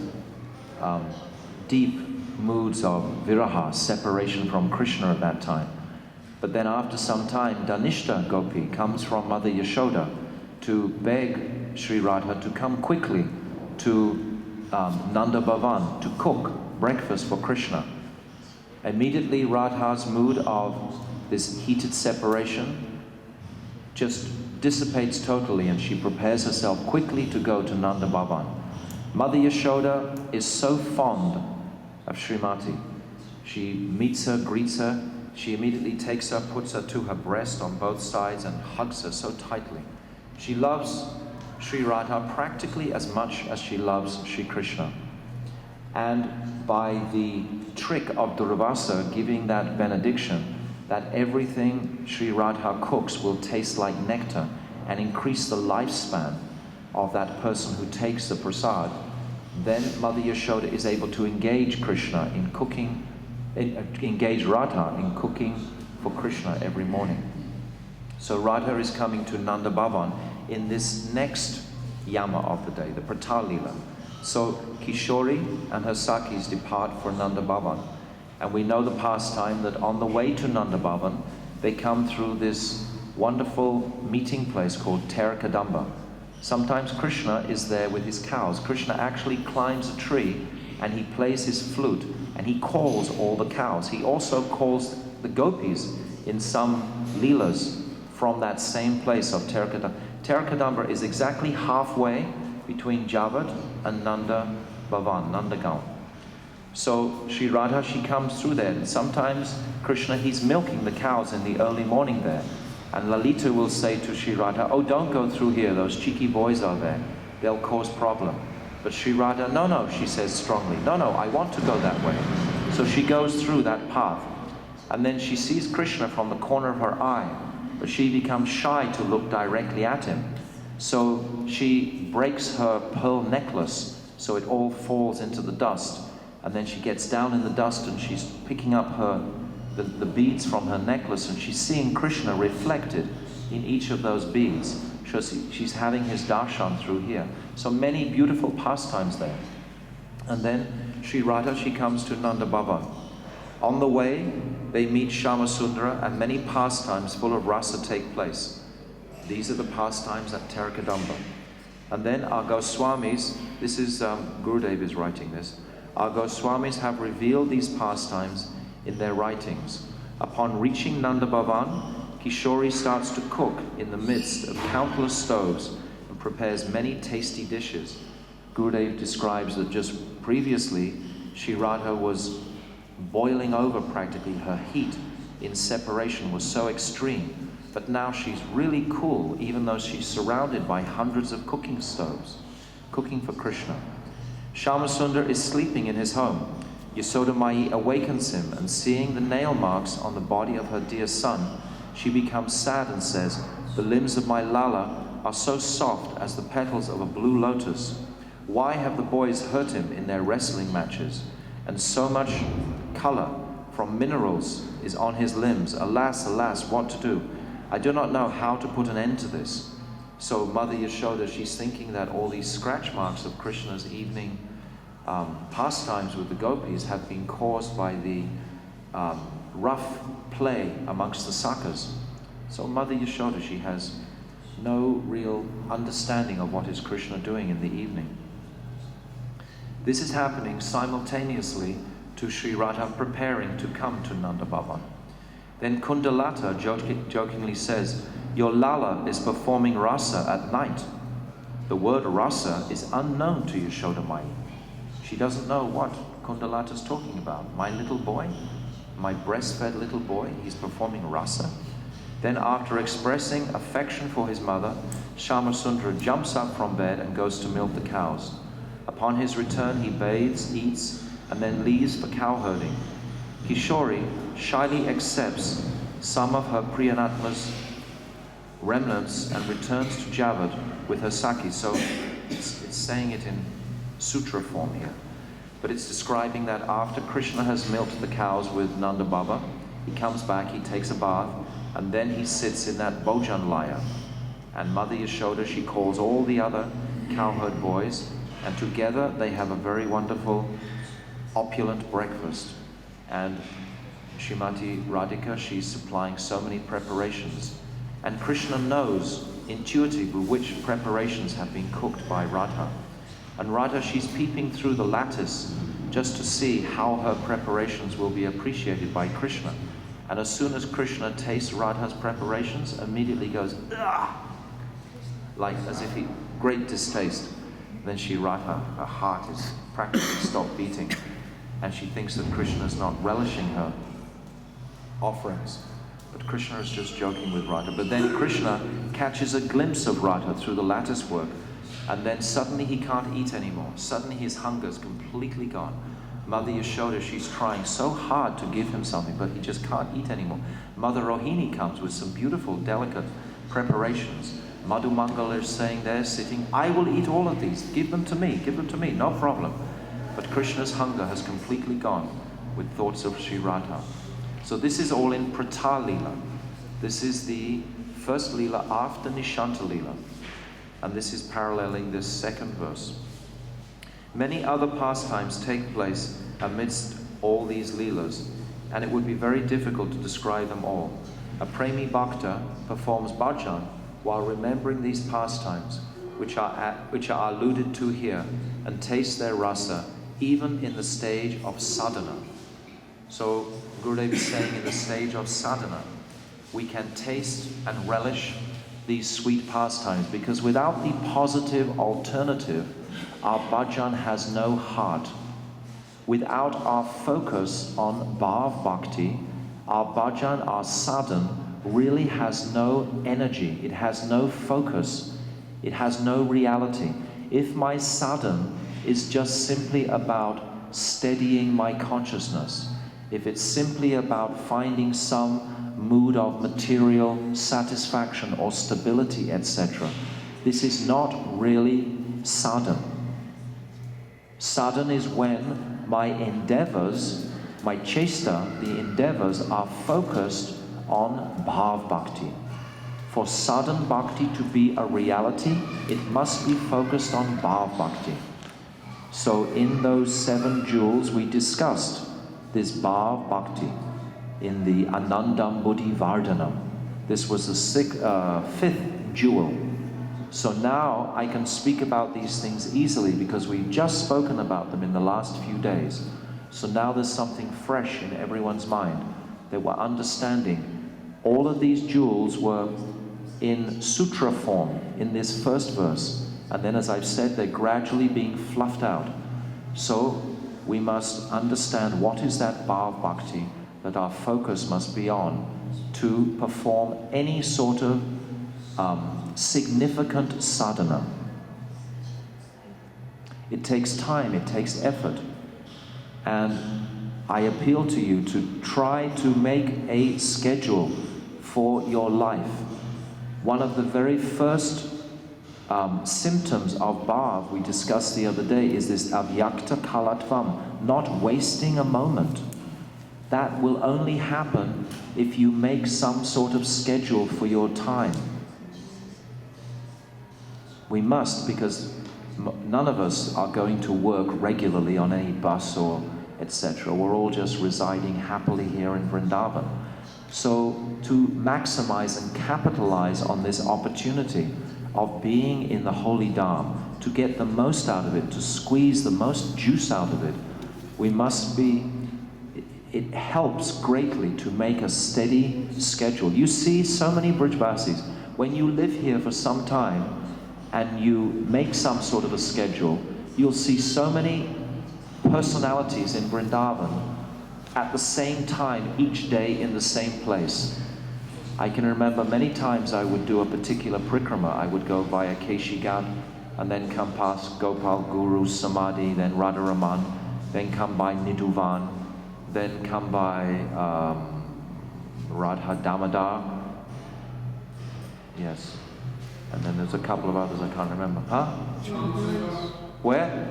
deep moods of viraha, separation from Krishna at that time. But then after some time, Danishta Gopi comes from Mother Yashoda to beg Sri Radha to come quickly to Nanda Bhavan to cook breakfast for Krishna. Immediately Radha's mood of this heated separation just dissipates totally and she prepares herself quickly to go to Nanda Bhavan. Mother Yashoda is so fond of Srimati. She meets her, greets her, she immediately takes her, puts her to her breast on both sides and hugs her so tightly. She loves Sri Radha practically as much as she loves Sri Krishna. And by the trick of Durvasa giving that benediction, that everything Sri Radha cooks will taste like nectar and increase the lifespan of that person who takes the prasad, then Mother Yashoda is able to engage Krishna in cooking, engage Radha in cooking for Krishna every morning. So Radha is coming to Nanda Bhavan in this next yama of the day, the Pratalila. So Kishori and her Sakis depart for Nanda Bhavan. And we know the pastime that on the way to Nanda Bhavan, they come through this wonderful meeting place called Terakadamba. Sometimes Krishna is there with his cows. Krishna actually climbs a tree and he plays his flute and he calls all the cows. He also calls the gopis in some leelas from that same place of Terakadamba. Terakadamba is exactly halfway between Javad and Nanda Bhavan, Nandagaon. So Sri Radha, she comes through there, and sometimes Krishna, he's milking the cows in the early morning there. And Lalita will say to Sri Radha, oh, don't go through here, those cheeky boys are there. They'll cause problem. But Sri Radha, no, she says strongly, no, I want to go that way. So she goes through that path. And then she sees Krishna from the corner of her eye, but she becomes shy to look directly at him. So she breaks her pearl necklace, so it all falls into the dust. And then she gets down in the dust and she's picking up the beads from her necklace, and she's seeing Krishna reflected in each of those beads. She's having his darshan through here. So many beautiful pastimes there. And then Sri Radha, she comes to Nanda Bhavan. On the way, they meet Shyamasundara, and many pastimes full of rasa take place. These are the pastimes at Terakadamba. And then our Goswamis, this is, Gurudev is writing this, our Goswamis have revealed these pastimes in their writings. Upon reaching Nanda Bhavan, Kishori starts to cook in the midst of countless stoves and prepares many tasty dishes. Gurudev describes that just previously, Sri Radha was boiling over practically. Her heat in separation was so extreme, but now she's really cool, even though she's surrounded by hundreds of cooking stoves, cooking for Krishna. Shyamasundar is sleeping in his home. Yasoda Mai awakens him, and seeing the nail marks on the body of her dear son, she becomes sad and says, the limbs of my Lala are so soft as the petals of a blue lotus. Why have the boys hurt him in their wrestling matches? And so much color from minerals is on his limbs. Alas, alas, what to do? I do not know how to put an end to this. So Mother Yashoda, she's thinking that all these scratch marks of Krishna's evening pastimes with the gopis have been caused by the rough play amongst the sakas. So Mother Yashoda, she has no real understanding of what is Krishna doing in the evening. This is happening simultaneously to Sri Radha preparing to come to Nanda Bhavan. Then Kundalata jokingly says, your Lala is performing rasa at night. The word rasa is unknown to Yashoda Mai. She doesn't know what Kundalata is talking about. My little boy, my breastfed little boy, he's performing rasa. Then after expressing affection for his mother, Shyamasundara jumps up from bed and goes to milk the cows. Upon his return, he bathes, eats, and then leaves for cow herding. Kishori shyly accepts some of her Priyanatma's remnants and returns to Javad with her Saki. So it's saying it in sutra form here. But it's describing that after Krishna has milked the cows with Nanda Baba, he comes back, he takes a bath, and then he sits in that Bhojan Laya. And Mother Yashoda, she calls all the other cowherd boys, and together they have a very wonderful, opulent breakfast. And Srimati Radhika, she's supplying so many preparations. And Krishna knows intuitively which preparations have been cooked by Radha. And Radha, she's peeping through the lattice just to see how her preparations will be appreciated by Krishna. And as soon as Krishna tastes Radha's preparations, immediately goes, "Ugh!" Like as if he, great distaste. Then Radha, her heart is practically stopped beating. And she thinks that Krishna is not relishing her offerings. But Krishna is just joking with Radha. But then Krishna catches a glimpse of Radha through the lattice work. And then suddenly he can't eat anymore. Suddenly his hunger is completely gone. Mother Yashoda, she's trying so hard to give him something, but he just can't eat anymore. Mother Rohini comes with some beautiful, delicate preparations. Madhu Mangal is saying there, sitting, I will eat all of these. Give them to me, no problem. But Krishna's hunger has completely gone with thoughts of Sri Radha. So this is all in Prata Leela. This is the first Leela after Nishanta Leela. And this is paralleling this second verse. Many other pastimes take place amidst all these Leelas, and it would be very difficult to describe them all. A Premi Bhakta performs bhajan while remembering these pastimes, which are alluded to here, and tastes their rasa, even in the stage of sadhana. So Gurudev is saying in the stage of sadhana, we can taste and relish these sweet pastimes, because without the positive alternative, our bhajan has no heart. Without our focus on bhav bhakti, our bhajan, our sadhan, really has no energy. It has no focus. It has no reality. If my sadhan is just simply about steadying my consciousness, if it's simply about finding some mood of material satisfaction or stability, etc., this is not really sadhan. Sadhan is when my endeavors, my chesta, the endeavors are focused on bhav bhakti. For sadhan bhakti to be a reality, it must be focused on bhav bhakti. So in those 7 jewels we discussed this bhav bhakti in the Anandam Buddhi Vardhanam. This was the 5th jewel. So now I can speak about these things easily because we've just spoken about them in the last few days. So now there's something fresh in everyone's mind. They were understanding. All of these jewels were in sutra form in this first verse. And then, as I've said, they're gradually being fluffed out. So we must understand what is that bhav bhakti that our focus must be on to perform any sort of significant sadhana. It takes time, it takes effort. And I appeal to you to try to make a schedule for your life. One of the very first symptoms of bhav we discussed the other day is this avyakta kalatvam, not wasting a moment. That will only happen if you make some sort of schedule for your time. We must, because none of us are going to work regularly on any bus or etc. We're all just residing happily here in Vrindavan. So to maximize and capitalize on this opportunity of being in the holy Dham, to get the most out of it, to squeeze the most juice out of it, we must be, it helps greatly to make a steady schedule. You see so many Brijvasis, when you live here for some time and you make some sort of a schedule, you'll see so many personalities in Vrindavan at the same time each day in the same place. I can remember many times I would do a particular prikrama. I would go via Keshigat and then come past Gopal Guru Samadhi, then Radharaman, then come by Nidhuvan, then come by Radha Damodar. Yes. And then there's a couple of others I can't remember. Huh? Where?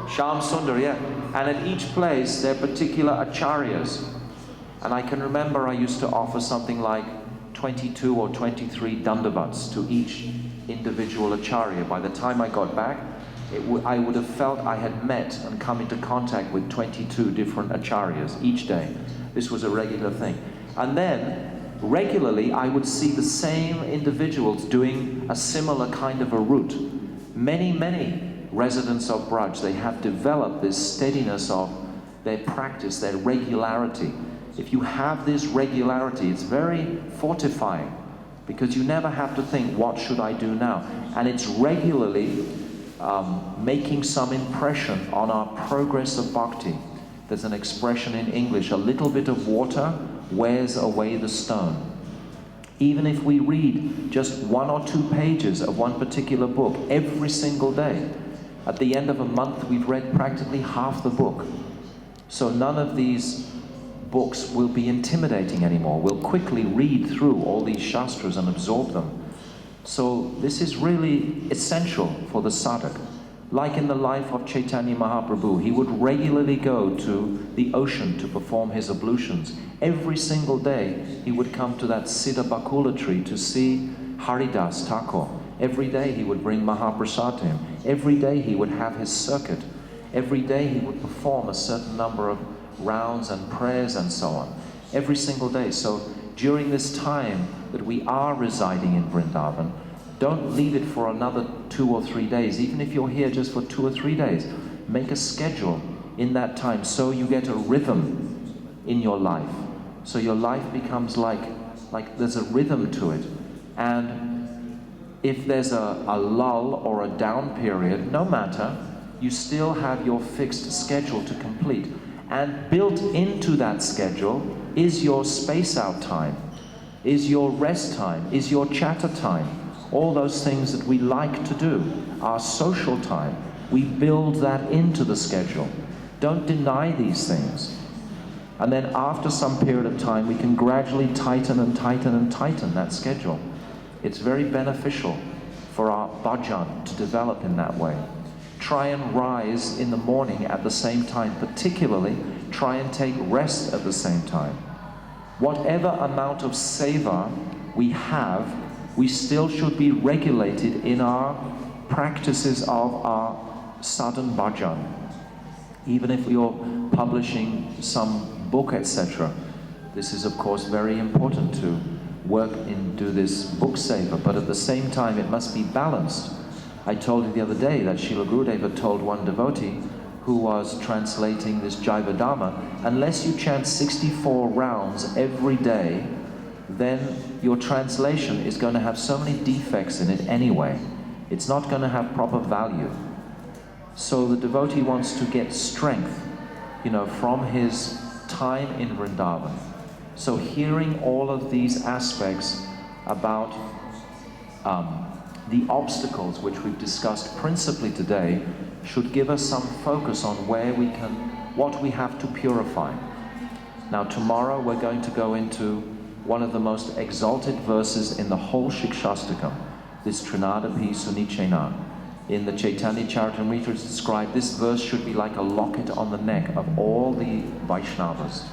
Sham Sundar, yeah. And at each place there are particular acharyas. And I can remember I used to offer something like 22 or 23 dandavats to each individual acharya. By the time I got back, I would have felt I had met and come into contact with 22 different acharyas each day. This was a regular thing. And then, regularly, I would see the same individuals doing a similar kind of a route. Many, many residents of Braj, they have developed this steadiness of their practice, their regularity. If you have this regularity, it's very fortifying because you never have to think, what should I do now? And it's regularly making some impression on our progress of bhakti. There's an expression in English, a little bit of water wears away the stone. Even if we read just 1 or 2 pages of one particular book every single day, at the end of a month we've read practically half the book. So none of these books will be intimidating anymore. We'll quickly read through all these shastras and absorb them. So this is really essential for the sadhak. Like in the life of Chaitanya Mahaprabhu, he would regularly go to the ocean to perform his ablutions. Every single day he would come to that Siddha Bakula tree to see Haridas Thakur. Every day he would bring Mahaprasad to him. Every day he would have his circuit. Every day he would perform a certain number of rounds and prayers and so on. Every single day. So during this time that we are residing in Vrindavan, don't leave it for another 2 or 3 days. Even if you're here just for 2 or 3 days, make a schedule in that time so you get a rhythm in your life. So your life becomes like there's a rhythm to it. And if there's a lull or a down period, no matter, you still have your fixed schedule to complete. And built into that schedule is your space out time, is your rest time, is your chatter time. All those things that we like to do, our social time, we build that into the schedule. Don't deny these things. And then after some period of time, we can gradually tighten and tighten and tighten that schedule. It's very beneficial for our bhajan to develop in that way. Try and rise in the morning at the same time, particularly try and take rest at the same time. Whatever amount of seva we have, we still should be regulated in our practices of our sadhan bhajan. Even if you're publishing some book, etc. This is of course very important to work and do this book seva, but at the same time it must be balanced. I told you the other day that Srila Gurudeva told one devotee who was translating this Jaiva Dhamma, unless you chant 64 rounds every day, then your translation is going to have so many defects in it anyway. It's not going to have proper value. So the devotee wants to get strength, from his time in Vrindavan. So hearing all of these aspects about the obstacles which we've discussed principally today should give us some focus on what we have to purify. Now tomorrow we're going to go into one of the most exalted verses in the whole Siksastakam, this Tridandi Sunichena. In the Chaitanya Charitamrita it's described this verse should be like a locket on the neck of all the Vaishnavas.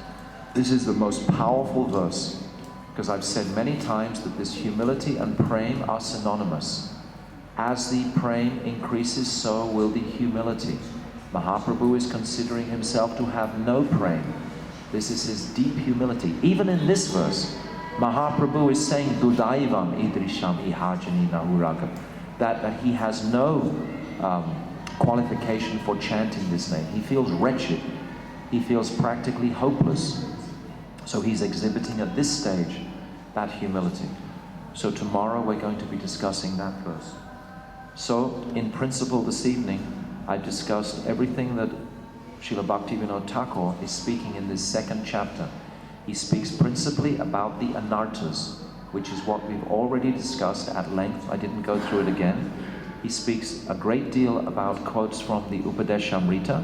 This is the most powerful verse, because I've said many times that this humility and prema are synonymous. As the prema increases, so will the humility. Mahaprabhu is considering himself to have no prema. This is his deep humility. Even in this verse, Mahaprabhu is saying, Dudaivam idrisham ihajani nahuraga, that he has no qualification for chanting this name. He feels wretched. He feels practically hopeless. So he's exhibiting at this stage that humility. So tomorrow we're going to be discussing that verse. So in principle this evening, I've discussed everything that Srila Bhaktivedanta Thakur is speaking in this second chapter. He speaks principally about the anarthas, which is what we've already discussed at length. I didn't go through it again. He speaks a great deal about quotes from the Upadeshamrita,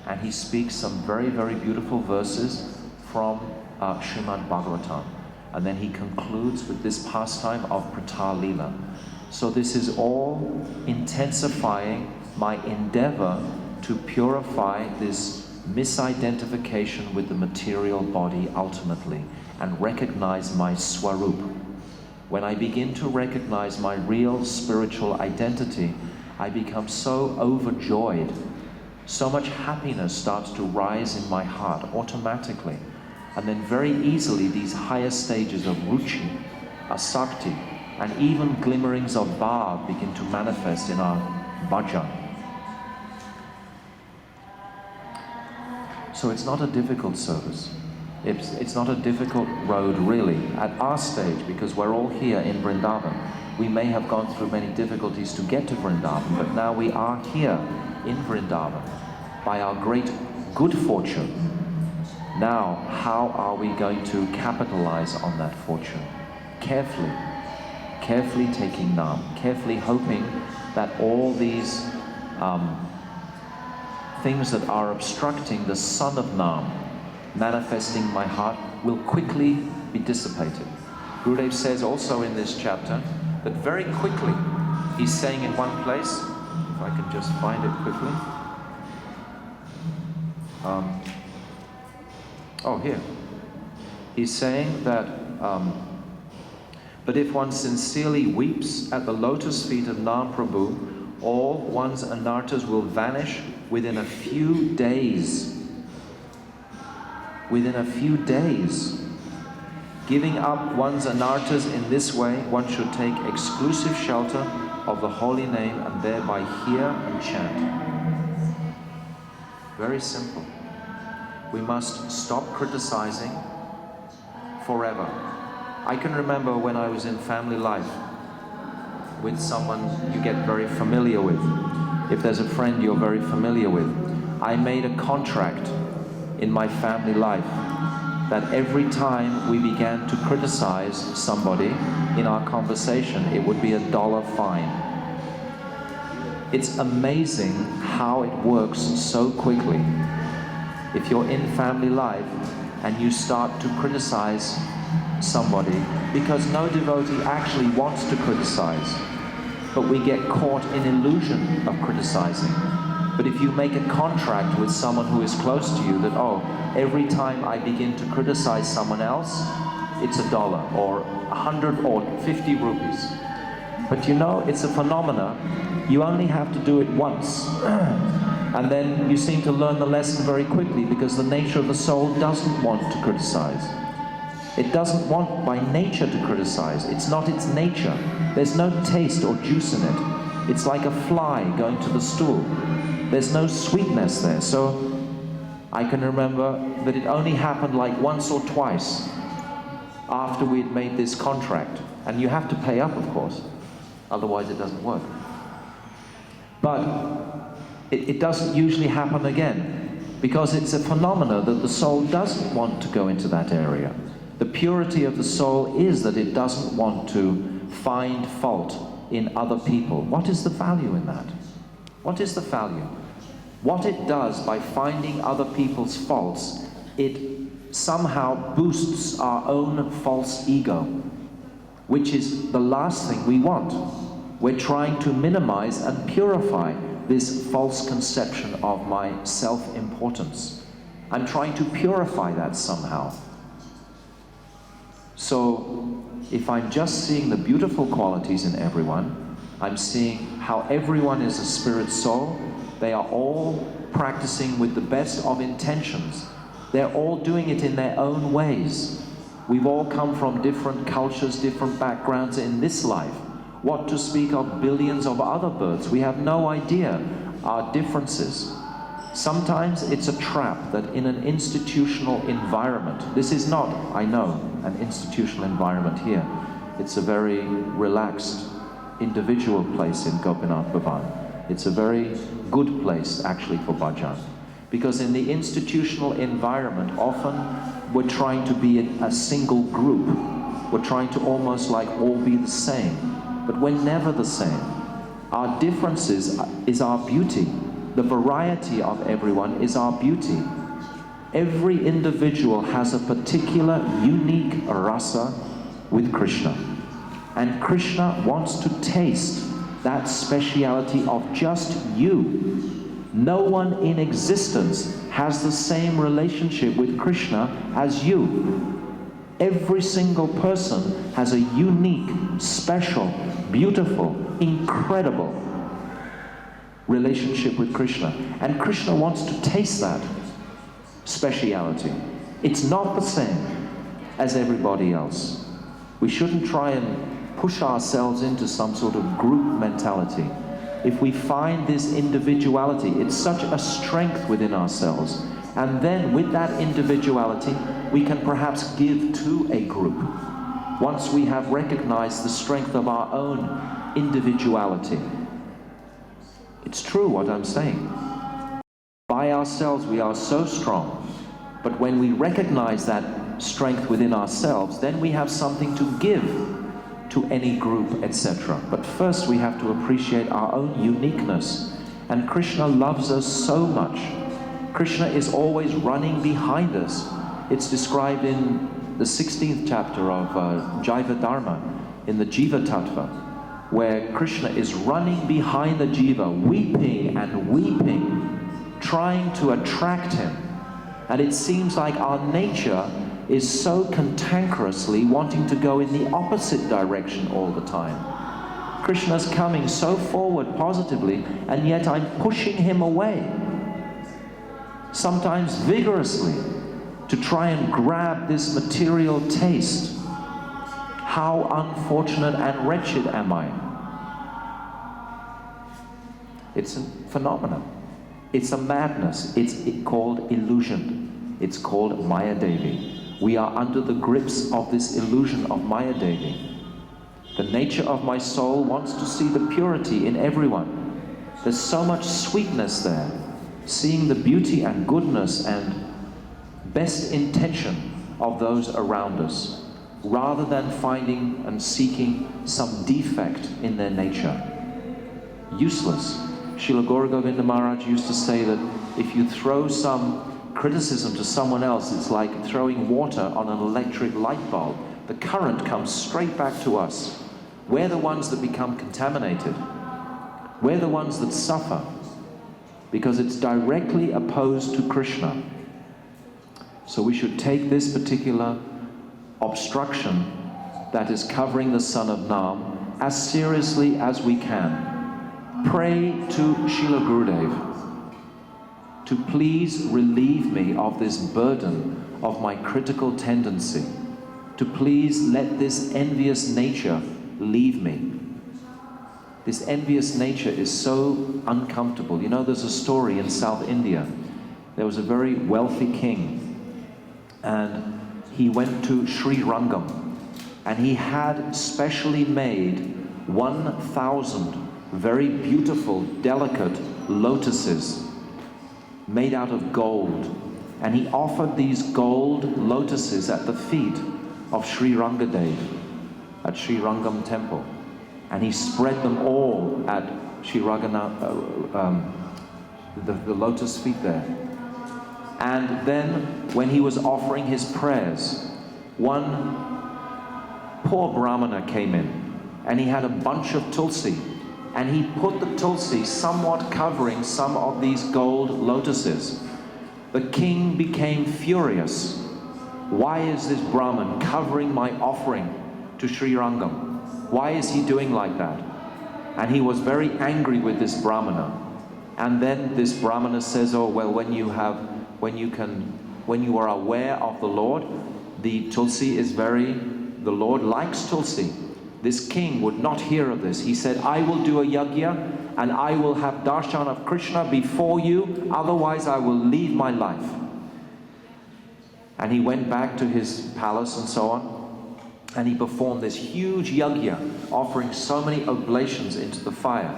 and he speaks some very, very beautiful verses from Srimad Bhagavatam. And then he concludes with this pastime of Prata Lila. So this is all intensifying my endeavor to purify this misidentification with the material body ultimately and recognize my swarup. When I begin to recognize my real spiritual identity, I become so overjoyed. So much happiness starts to rise in my heart automatically. And then very easily these higher stages of ruchi, asakti, and even glimmerings of bhav begin to manifest in our bhajan. So it's not a difficult service. It's not a difficult road really at our stage, because we're all here in Vrindavan. We may have gone through many difficulties to get to Vrindavan, but now we are here in Vrindavan by our great good fortune. Now, how are we going to capitalize on that fortune? carefully taking Nam, carefully hoping that all these things that are obstructing the sun of Nam manifesting my heart will quickly be dissipated. Gurudev says also in this chapter that very quickly, he's saying in one place, if I can just find it quickly. Here. He's saying that, but if one sincerely weeps at the lotus feet of Nam Prabhu, all one's anarthas will vanish within a few days. Within a few days. Giving up one's anarthas in this way, one should take exclusive shelter of the holy name and thereby hear and chant. Very simple. We must stop criticizing forever. I can remember when I was in family life with someone you get very familiar with. If there's a friend you're very familiar with, I made a contract in my family life that every time we began to criticize somebody in our conversation, it would be $1 fine. It's amazing how it works so quickly. If you're in family life and you start to criticize somebody, because no devotee actually wants to criticize, but we get caught in illusion of criticizing. But if you make a contract with someone who is close to you that, every time I begin to criticize someone else, it's $1 or 100 or 50 rupees. But you know, it's a phenomena. You only have to do it once. And then you seem to learn the lesson very quickly, because the nature of the soul doesn't want to criticize. It doesn't want by nature to criticize. It's not its nature. There's no taste or juice in it. It's like a fly going to the stool. There's no sweetness there. So I can remember that it only happened like once or twice after we'd made this contract. And you have to pay up, of course. Otherwise it doesn't work. But it doesn't usually happen again, because it's a phenomena that the soul doesn't want to go into that area. The purity of the soul is that it doesn't want to find fault in other people. What is the value in that? What is the value? What it does by finding other people's faults, it somehow boosts our own false ego, which is the last thing we want. We're trying to minimize and purify this false conception of my self-importance. I'm trying to purify that somehow. So if I'm just seeing the beautiful qualities in everyone, I'm seeing how everyone is a spirit soul. They are all practicing with the best of intentions. They're all doing it in their own ways. We've all come from different cultures, different backgrounds in this life. What to speak of billions of other births? We have no idea our differences. Sometimes it's a trap that in an institutional environment, this is not, I know, an institutional environment here. It's a very relaxed, individual place in Gopinath Bhavan. It's a very good place actually for bhajan. Because in the institutional environment, often we're trying to be a single group. We're trying to almost like all be the same. But we're never the same. Our differences is our beauty. The variety of everyone is our beauty. Every individual has a particular, unique rasa with Krishna. And Krishna wants to taste that speciality of just you. No one in existence has the same relationship with Krishna as you. Every single person has a unique, special, beautiful, incredible relationship with Krishna. And Krishna wants to taste that speciality. It's not the same as everybody else. We shouldn't try and push ourselves into some sort of group mentality. If we find this individuality, it's such a strength within ourselves. And then with that individuality, we can perhaps give to a group. Once we have recognized the strength of our own individuality. It's true what I'm saying. By ourselves we are so strong. But when we recognize that strength within ourselves, then we have something to give to any group, etc. But first we have to appreciate our own uniqueness. And Krishna loves us so much. Krishna is always running behind us. It's described in the 16th chapter of Jaiva Dharma, in the Jiva Tattva, where Krishna is running behind the Jiva, weeping and weeping, trying to attract him. And it seems like our nature is so cantankerously wanting to go in the opposite direction all the time. Krishna's coming so forward positively, and yet I'm pushing him away, sometimes vigorously, to try and grab this material taste. How unfortunate and wretched am I? It's a phenomenon. It's a madness. It's called illusion. It's called Maya Devi. We are under the grips of this illusion of Maya Devi. The nature of my soul wants to see the purity in everyone. There's so much sweetness there. Seeing the beauty and goodness and best intention of those around us, rather than finding and seeking some defect in their nature. Useless. Srila Gaura Govinda Maharaj used to say that if you throw some criticism to someone else, it's like throwing water on an electric light bulb. The current comes straight back to us. We're the ones that become contaminated. We're the ones that suffer, because it's directly opposed to Krishna. So we should take this particular obstruction that is covering the Son of Nam as seriously as we can. Pray to Srila Gurudev to please relieve me of this burden of my critical tendency, to please let this envious nature leave me. This envious nature is so uncomfortable. You know, there's a story in South India. There was a very wealthy king, and he went to Sri Rangam, and he had specially made 1,000 very beautiful, delicate lotuses made out of gold. And he offered these gold lotuses at the feet of Sri Rangadev at Sri Rangam temple. And he spread them all at Sri Raghunath, the lotus feet there. And then when he was offering his prayers, one poor Brahmana came in, and he had a bunch of tulsi, and he put the tulsi somewhat covering some of these gold lotuses. The king became furious. Why is this Brahman covering my offering to Sri Rangam? Why is he doing like that? And he was very angry with this Brahmana. And then this Brahmana says, oh, well, when you are aware of the Lord, the tulsi is the Lord likes tulsi. This king would not hear of this. He said, I will do a yajna and I will have darshan of Krishna before you, otherwise I will leave my life. And he went back to his palace and so on, and he performed this huge yajna, offering so many oblations into the fire.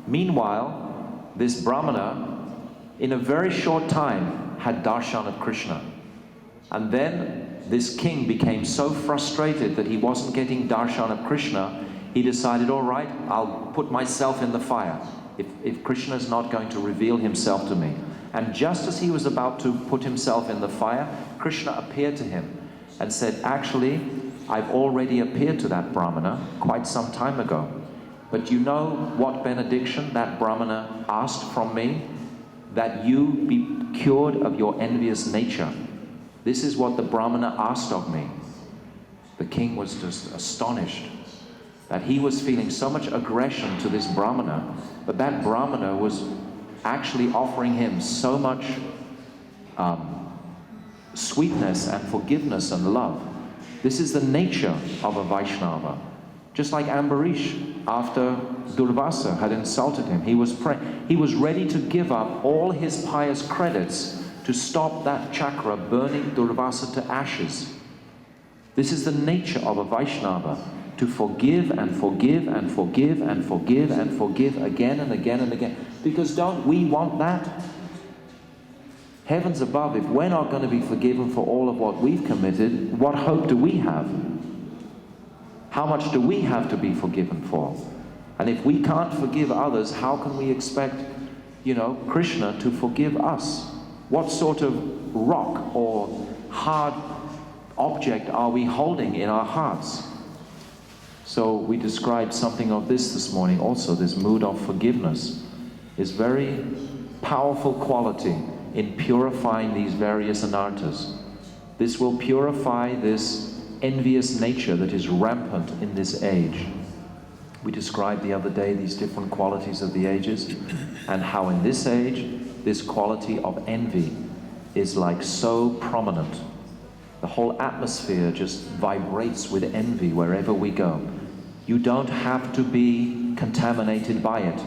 Meanwhile, this Brahmana, in a very short time, had darshan of Krishna. And then this king became so frustrated that he wasn't getting darshan of Krishna, he decided, all right, I'll put myself in the fire if Krishna is not going to reveal himself to me. And just as he was about to put himself in the fire, Krishna appeared to him and said, actually, I've already appeared to that Brahmana quite some time ago. But you know what benediction that Brahmana asked from me? That you be cured of your envious nature. This is what the Brahmana asked of me. The king was just astonished that he was feeling so much aggression to this Brahmana, but that Brahmana was actually offering him so much sweetness and forgiveness and love. This is the nature of a Vaishnava. Just like Ambarish, after Durvasa had insulted him, he was ready to give up all his pious credits to stop that chakra burning Durvasa to ashes. This is the nature of a Vaishnava, to forgive and forgive and forgive and forgive and forgive again and again and again. Because don't we want that? Heavens above, if we're not going to be forgiven for all of what we've committed, what hope do we have? How much do we have to be forgiven for? And if we can't forgive others, how can we expect, Krishna to forgive us? What sort of rock or hard object are we holding in our hearts? So we described something of this morning also. This mood of forgiveness is very powerful quality in purifying these various anarthas. This will purify this envious nature that is rampant in this age. We described the other day these different qualities of the ages, and how in this age, this quality of envy is like so prominent. The whole atmosphere just vibrates with envy wherever we go. You don't have to be contaminated by it.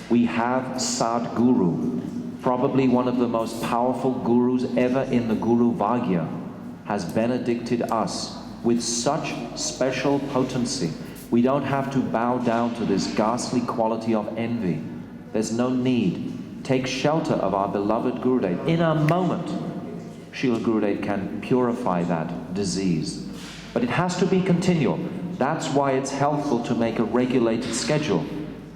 We have Sadguru, probably one of the most powerful gurus ever in the Guru Vagya, has benedicted us with such special potency. We don't have to bow down to this ghastly quality of envy. There's no need. Take shelter of our beloved Gurudev. In a moment, Srila Gurudev can purify that disease. But it has to be continual. That's why it's helpful to make a regulated schedule.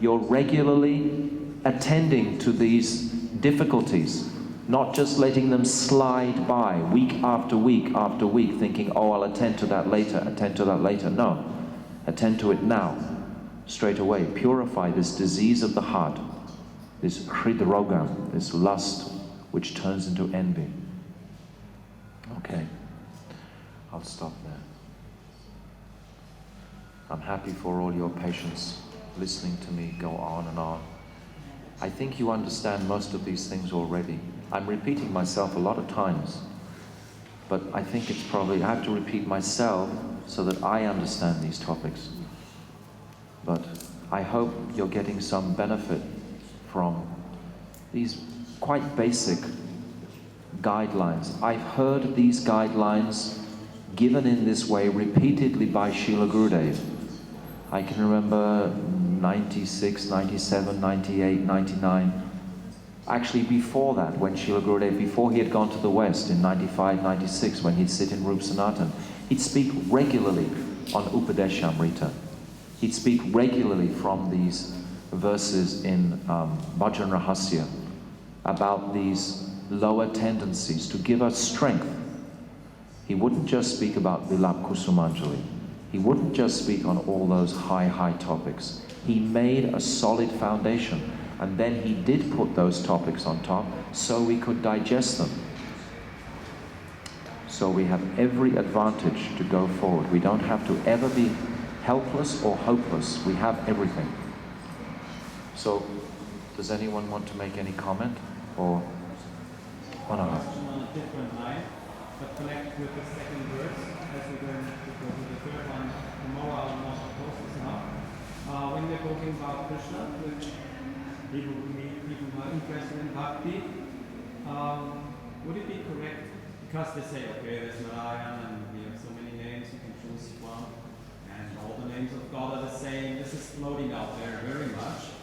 You're regularly attending to these difficulties, not just letting them slide by week after week after week, thinking, oh, I'll attend to that later, attend to that later. No. Attend to it now, straight away. Purify this disease of the heart, this hridroga, this lust, which turns into envy. Okay, I'll stop there. I'm happy for all your patience listening to me go on and on. I think you understand most of these things already. I'm repeating myself a lot of times, but I think it's probably, I have to repeat myself so that I understand these topics. But I hope you're getting some benefit from these quite basic guidelines. I've heard these guidelines given in this way repeatedly by Srila Gurudev. I can remember 96, 97, 98, 99. Actually before that, when Srila Gurudev, before he had gone to the West in 95, 96, when he'd sit in Rup Sanatan, he'd speak regularly on Upadeshamrita. He'd speak regularly from these verses in Bhajana Rahasya about these lower tendencies to give us strength. He wouldn't just speak about Vilap Kusumanjali. He wouldn't just speak on all those high topics. He made a solid foundation, and then he did put those topics on top so we could digest them. So we have every advantage to go forward. We don't have to ever be helpless or hopeless. We have everything. So, does anyone want to make any comment? Or on a different line, but connect with the second verse as we're going to go to the third one. Tomorrow I'll not post this now. When we're talking about Krishna, which people who are interested in bhakti, would it be correct? Because they say, okay, there's Narayan and we have so many names, you can choose one, and all the names of God are the same. This is floating out there very much,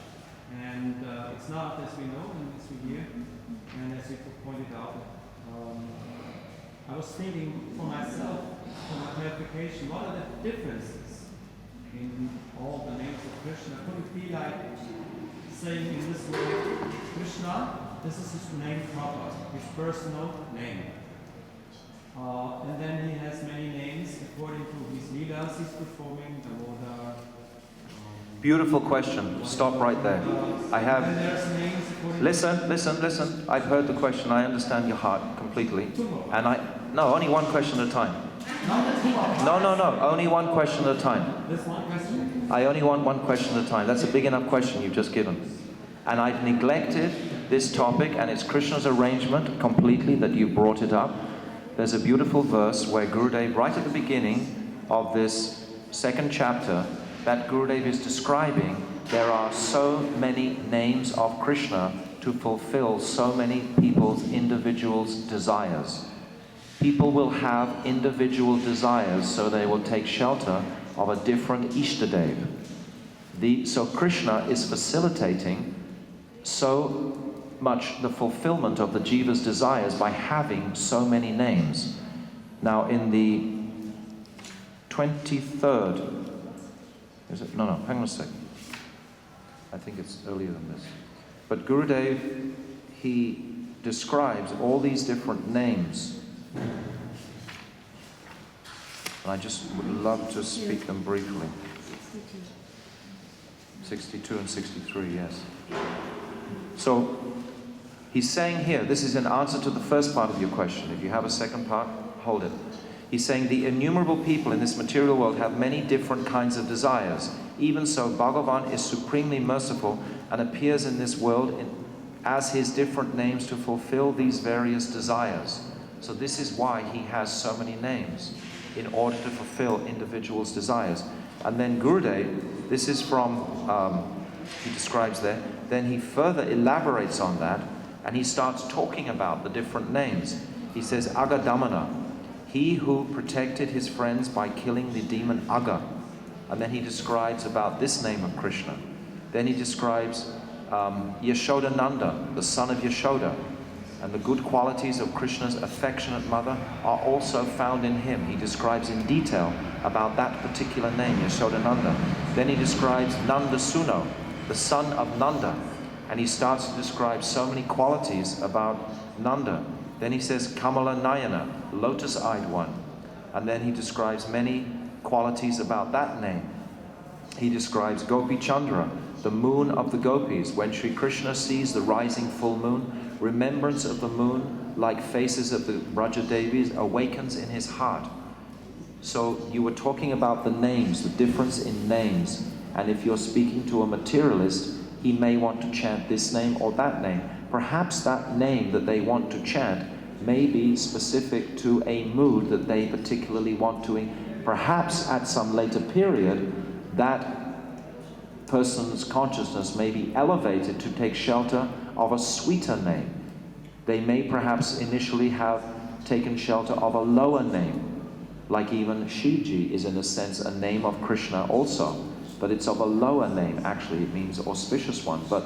and it's not as we know and as we hear, and as you pointed out. I was thinking for myself, for my clarification, what are the differences in all the names of Krishna? Could it be like saying in this way, Krishna, this is his name proper, his personal name. And then he has many names according to his leelas he's performing, the Damodar. Beautiful question. Stop right there. I have... Listen. I've heard the question. I understand your heart completely. And no, only one question at a time. No. Only one question at a time. This one question? I only want one question at a time. That's a big enough question you've just given. And I've neglected this topic, and it's Krishna's arrangement completely that you brought it up. There's a beautiful verse where Gurudev, right at the beginning of this second chapter, that Gurudev is describing, there are so many names of Krishna to fulfill so many people's individuals' desires. People will have individual desires, so they will take shelter of a different Ishtadev. So Krishna is facilitating so much the fulfillment of the jiva's desires by having so many names. Now in the 23rd, is it? No, hang on a second. I think it's earlier than this. But Gurudev, he describes all these different names. And I just would love to speak them briefly. 62 and 63, yes. So, he's saying here, this is in answer to the first part of your question. If you have a second part, hold it. He's saying the innumerable people in this material world have many different kinds of desires. Even so, Bhagavan is supremely merciful and appears in this world as his different names to fulfill these various desires. So this is why he has so many names, in order to fulfill individuals' desires. And then Gurudev, this is from, he describes there, then he further elaborates on that, and he starts talking about the different names. He says, Agadamana, he who protected his friends by killing the demon Aga. And then he describes about this name of Krishna. Then he describes Yashodananda, the son of Yashoda. And the good qualities of Krishna's affectionate mother are also found in him. He describes in detail about that particular name, Yashodananda. Then he describes Nandasuno, the son of Nanda. And he starts to describe so many qualities about Nanda. Then he says Kamala Nayana, lotus-eyed one. And then he describes many qualities about that name. He describes Gopi Chandra, the moon of the gopis. When Sri Krishna sees the rising full moon, remembrance of the moon, like faces of the Brajadevis, awakens in his heart. So you were talking about the names, the difference in names. And if you're speaking to a materialist, he may want to chant this name or that name. Perhaps that name that they want to chant may be specific to a mood that they particularly want to. Perhaps at some later period, that person's consciousness may be elevated to take shelter of a sweeter name. They may perhaps initially have taken shelter of a lower name, like even Shivji is in a sense a name of Krishna also, but it's of a lower name. Actually, it means auspicious one. But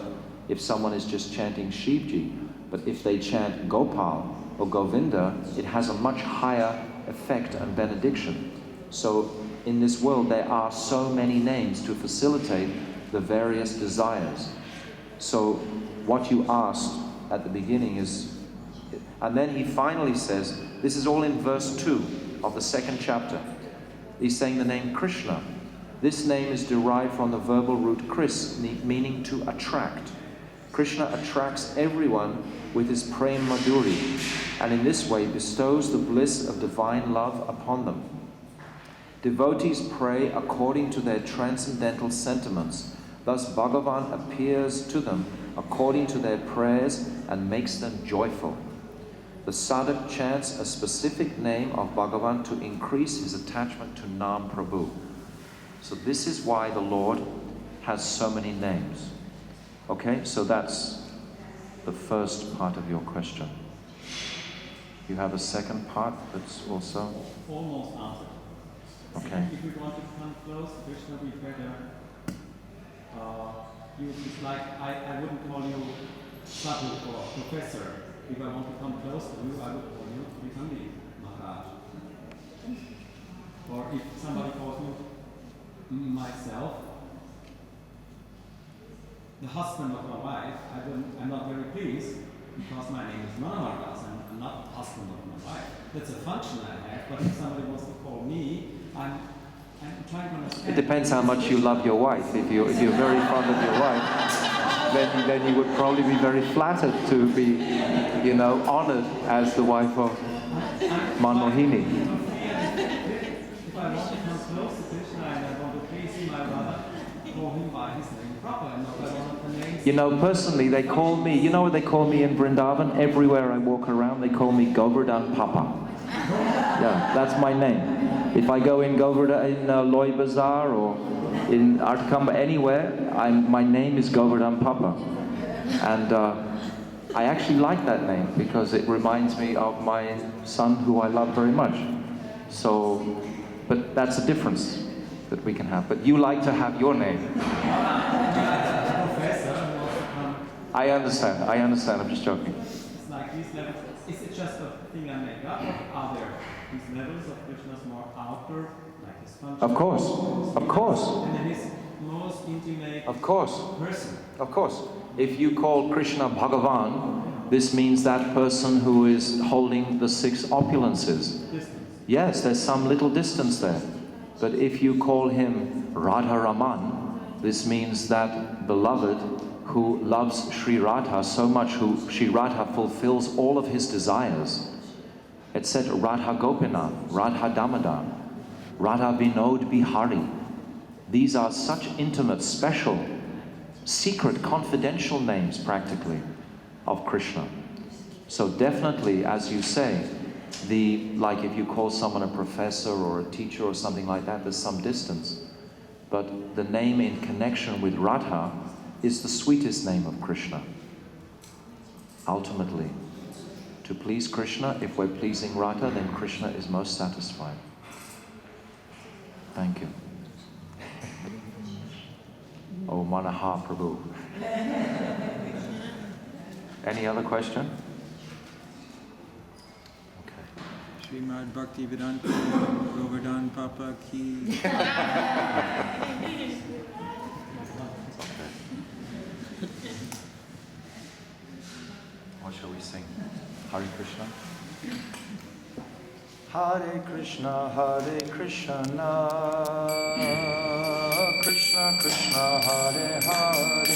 if someone is just chanting Shivji, but if they chant Gopal or Govinda, it has a much higher effect and benediction. So in this world there are so many names to facilitate the various desires. So what you asked at the beginning is, and then he finally says, this is all in verse 2 of the second chapter. He's saying the name Krishna. This name is derived from the verbal root kris, meaning to attract. Krishna attracts everyone with his prem madhuri, and in this way bestows the bliss of divine love upon them. Devotees pray according to their transcendental sentiments. Thus Bhagavan appears to them according to their prayers and makes them joyful. The sadhak chants a specific name of Bhagavan to increase his attachment to Nam Prabhu. So this is why the Lord has so many names. Okay, so that's the first part of your question. You have a second part that's also... Almost answered. Okay. If we want to come close to Krishna, we better use this, like I wouldn't call you Sadhu or Professor. If I want to come close to you, I would call you Tridandi Maharaj. Or if somebody calls me myself, the husband of my wife, I'm not very pleased because my name is Manamaras and I'm not the husband of my wife. That's a function I have, but if somebody wants to call me, I'm trying to understand. It depends how much you love your wife. If you're very fond of your wife, then you would probably be very flattered to be, honored as the wife of Manmohini. If I want to come close to Krishna and I want to please him, I rather call him by his name proper and not by one of the names. Personally, they call me, you know what they call me in Vrindavan? Everywhere I walk around, they call me Govardhan Papa. Yeah, that's my name. If I go in Govardhan, in Loy Bazaar or in Artakamba, anywhere, my name is Govardhan Papa. And I actually like that name because it reminds me of my son who I love very much. So, but that's a difference that we can have. But you like to have your name. Professor who wants to come I understand, I'm just joking. It's like these levels. Is it just a thing I make up, or are there these levels of Krishna's more outer, like his function? Of course. And then his most intimate person. Of course. If you call Krishna Bhagavan, this means that person who is holding the 6 opulences. Distance. Yes, there's some little distance there. But if you call him Radha Raman, this means that beloved who loves Sri Radha so much, who Sri Radha fulfills all of his desires, etc. Radha Gopinath, Radha Damodar, Radha Vinod Bihari. These are such intimate, special, secret, confidential names practically of Krishna. So definitely, as you say, like if you call someone a professor or a teacher or something like that, there's some distance. But the name in connection with Radha is the sweetest name of Krishna. Ultimately, to please Krishna, if we're pleasing Radha, then Krishna is most satisfied. Thank you. Oh, Manaha Prabhu. Any other question? Srimad Bhaktivedanta, Govardhan Papa Ki. What shall we sing? Hare Krishna? Hare Krishna, Krishna Krishna, Hare Hare,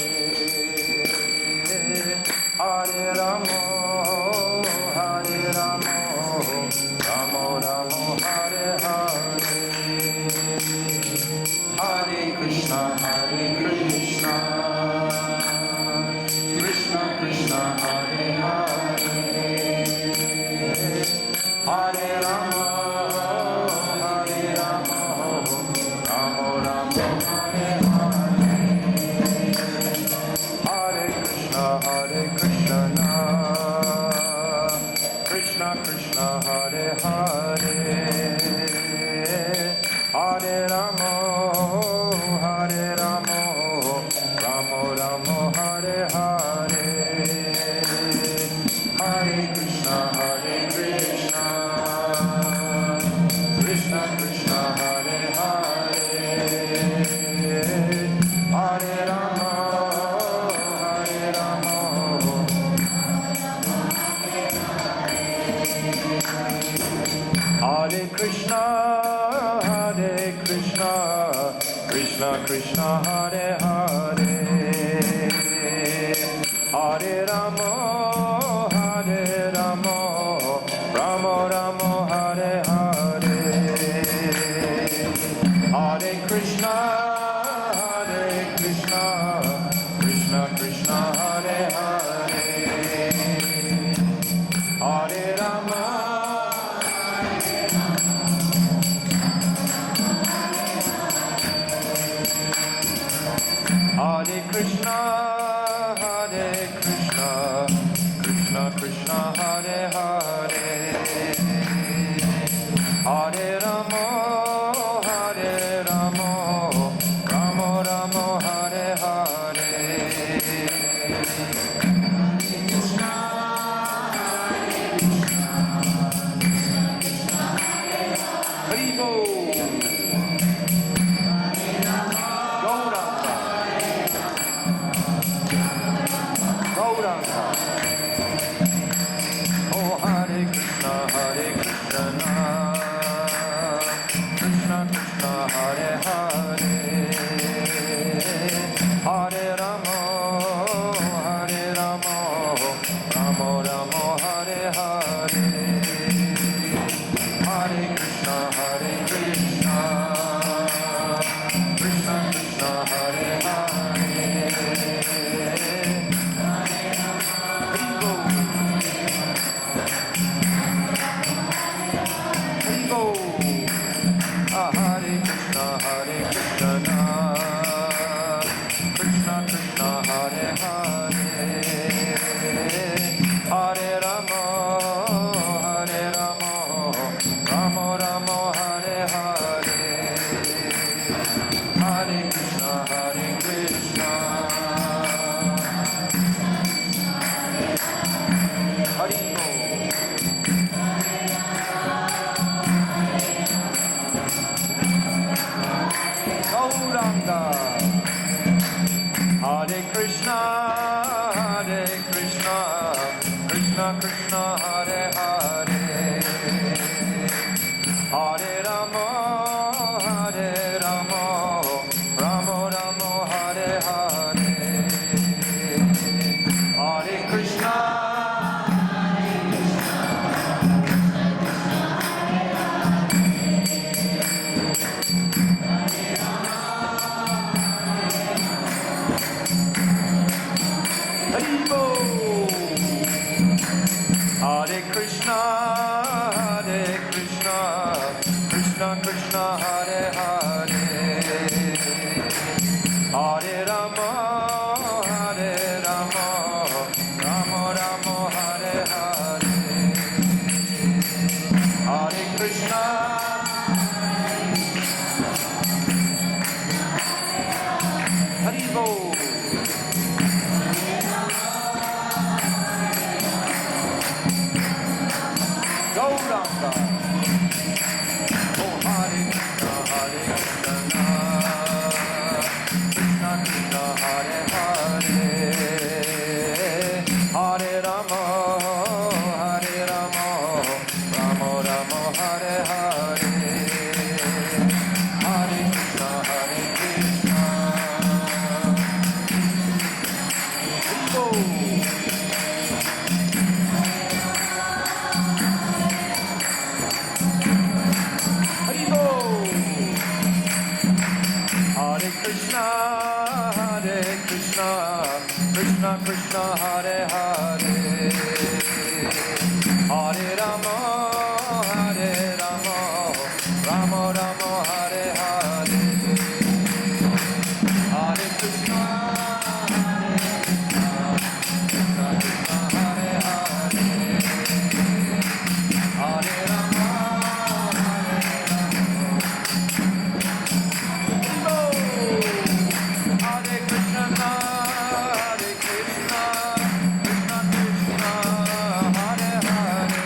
Hare Ramo, Hare Ramo, Ramo Ramo, Hare Hare, Hare Krishna, Krishna Krishna, Hare Hare, Hare Rama, Hare Rama, Rama Rama, Hare Hare, Hare Krishna, Krishna Krishna, Hare Hare, Hare Rama, Hare Rama, Rama Rama, Hare Hare, Hare Krishna, Krishna Krishna, Hare Hare, Hare Rama, Hare Rama, Hare Krishna, Krishna Krishna, Hare Hare, Hare Rama, Hare Rama, Rama Rama, Hare Hare, Hare Krishna, Krishna Krishna, Hare Hare, Hare Rama, Hare Krishna, Krishna Krishna, Hare Hare, Hare Rama, Hare Rama, Rama Rama, Hare Hare, Haribo, Gauranga. Oh, Hare Krishna, Krishna Krishna, Hare Hare, Hare Rama, Hare Rama, Rama Rama, Hare Hare, Hare Krishna, Krishna Krishna, Hare Hare, Hare Krishna, Krishna Krishna, Hare Hare, Hare Rama, Rama Rama, Hare Hare. Hare Rama, Hare Rama, Rama Rama, Hare Hare, Hare Krishna, Haribo, Hare Krishna, Hare Krishna, Krishna Krishna, Hare Hare, Hare Rama, Hare Rama, Rama Rama, Hare Hare, Hare Krishna, Haribo. Gauranga. Oh, Hare Krishna, Hare Krishna, Krishna Krishna, Hare Hare, Hare Rama, Hare Rama, Rama Rama, Hare Hare, Hare Krishna, Hare Krishna. Haribo. Haribo. Hare Krishna, Hare Krishna, Krishna Krishna, Hare Hare, Hare Rama, Hare Rama, Rama Rama, Hare Hare, Hare Krishna, Krishna Krishna, Hare Hare, Hare Rama, Hare Krishna, Hare Krishna, Krishna Krishna, Hare Hare,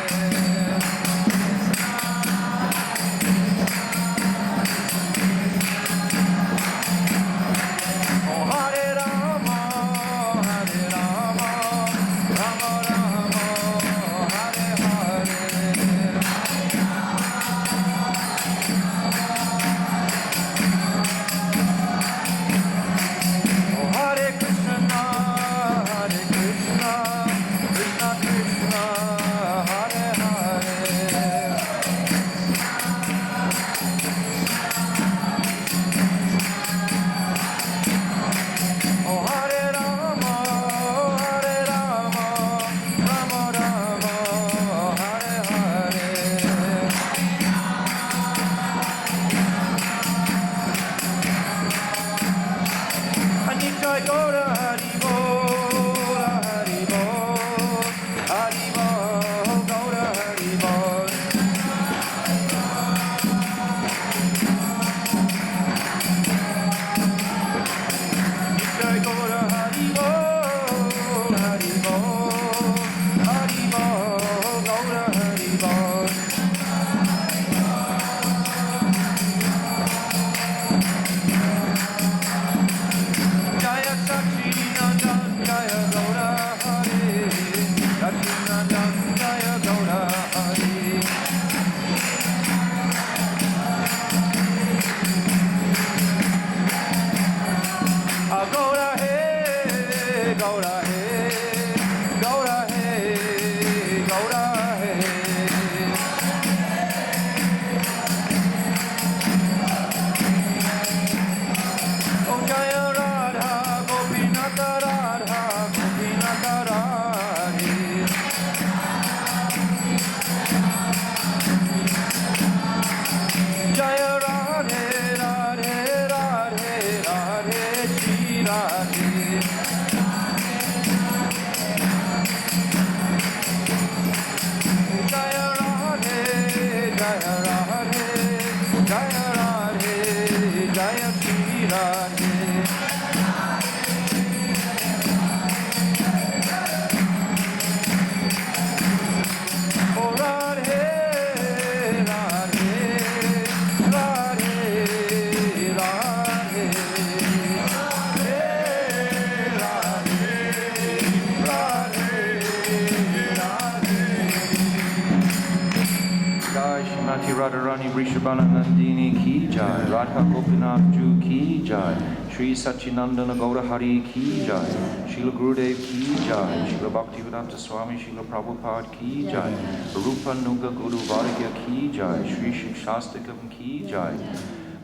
Radharani Vrishabhana Nandini ki jai, Radha Gopinath Ju ki jai, Shri Sachinandana Gaurahari ki jai, Srila Gurudev ki jai, Srila Bhaktivedanta Swami, Srila Prabhupada ki jai, Rupa Nuga Guru Vargya ki jai, Shri Siksastakam ki jai,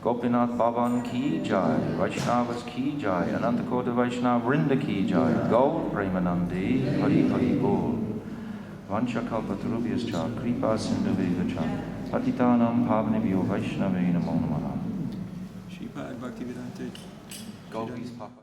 Gopinath Bhavan ki jai, Vaishnavas ki jai, Anantakota Vaishnava Vrinda ki jai, Gaur Premanandi, Hari Hari Bol. Vanchakalpatarubhyascha, Kripa Sindhuvegacha, Patitanam Pavanebhyo Vaishnave Namo Namaha. Sripad Bhaktivedanta. Gopis Papa.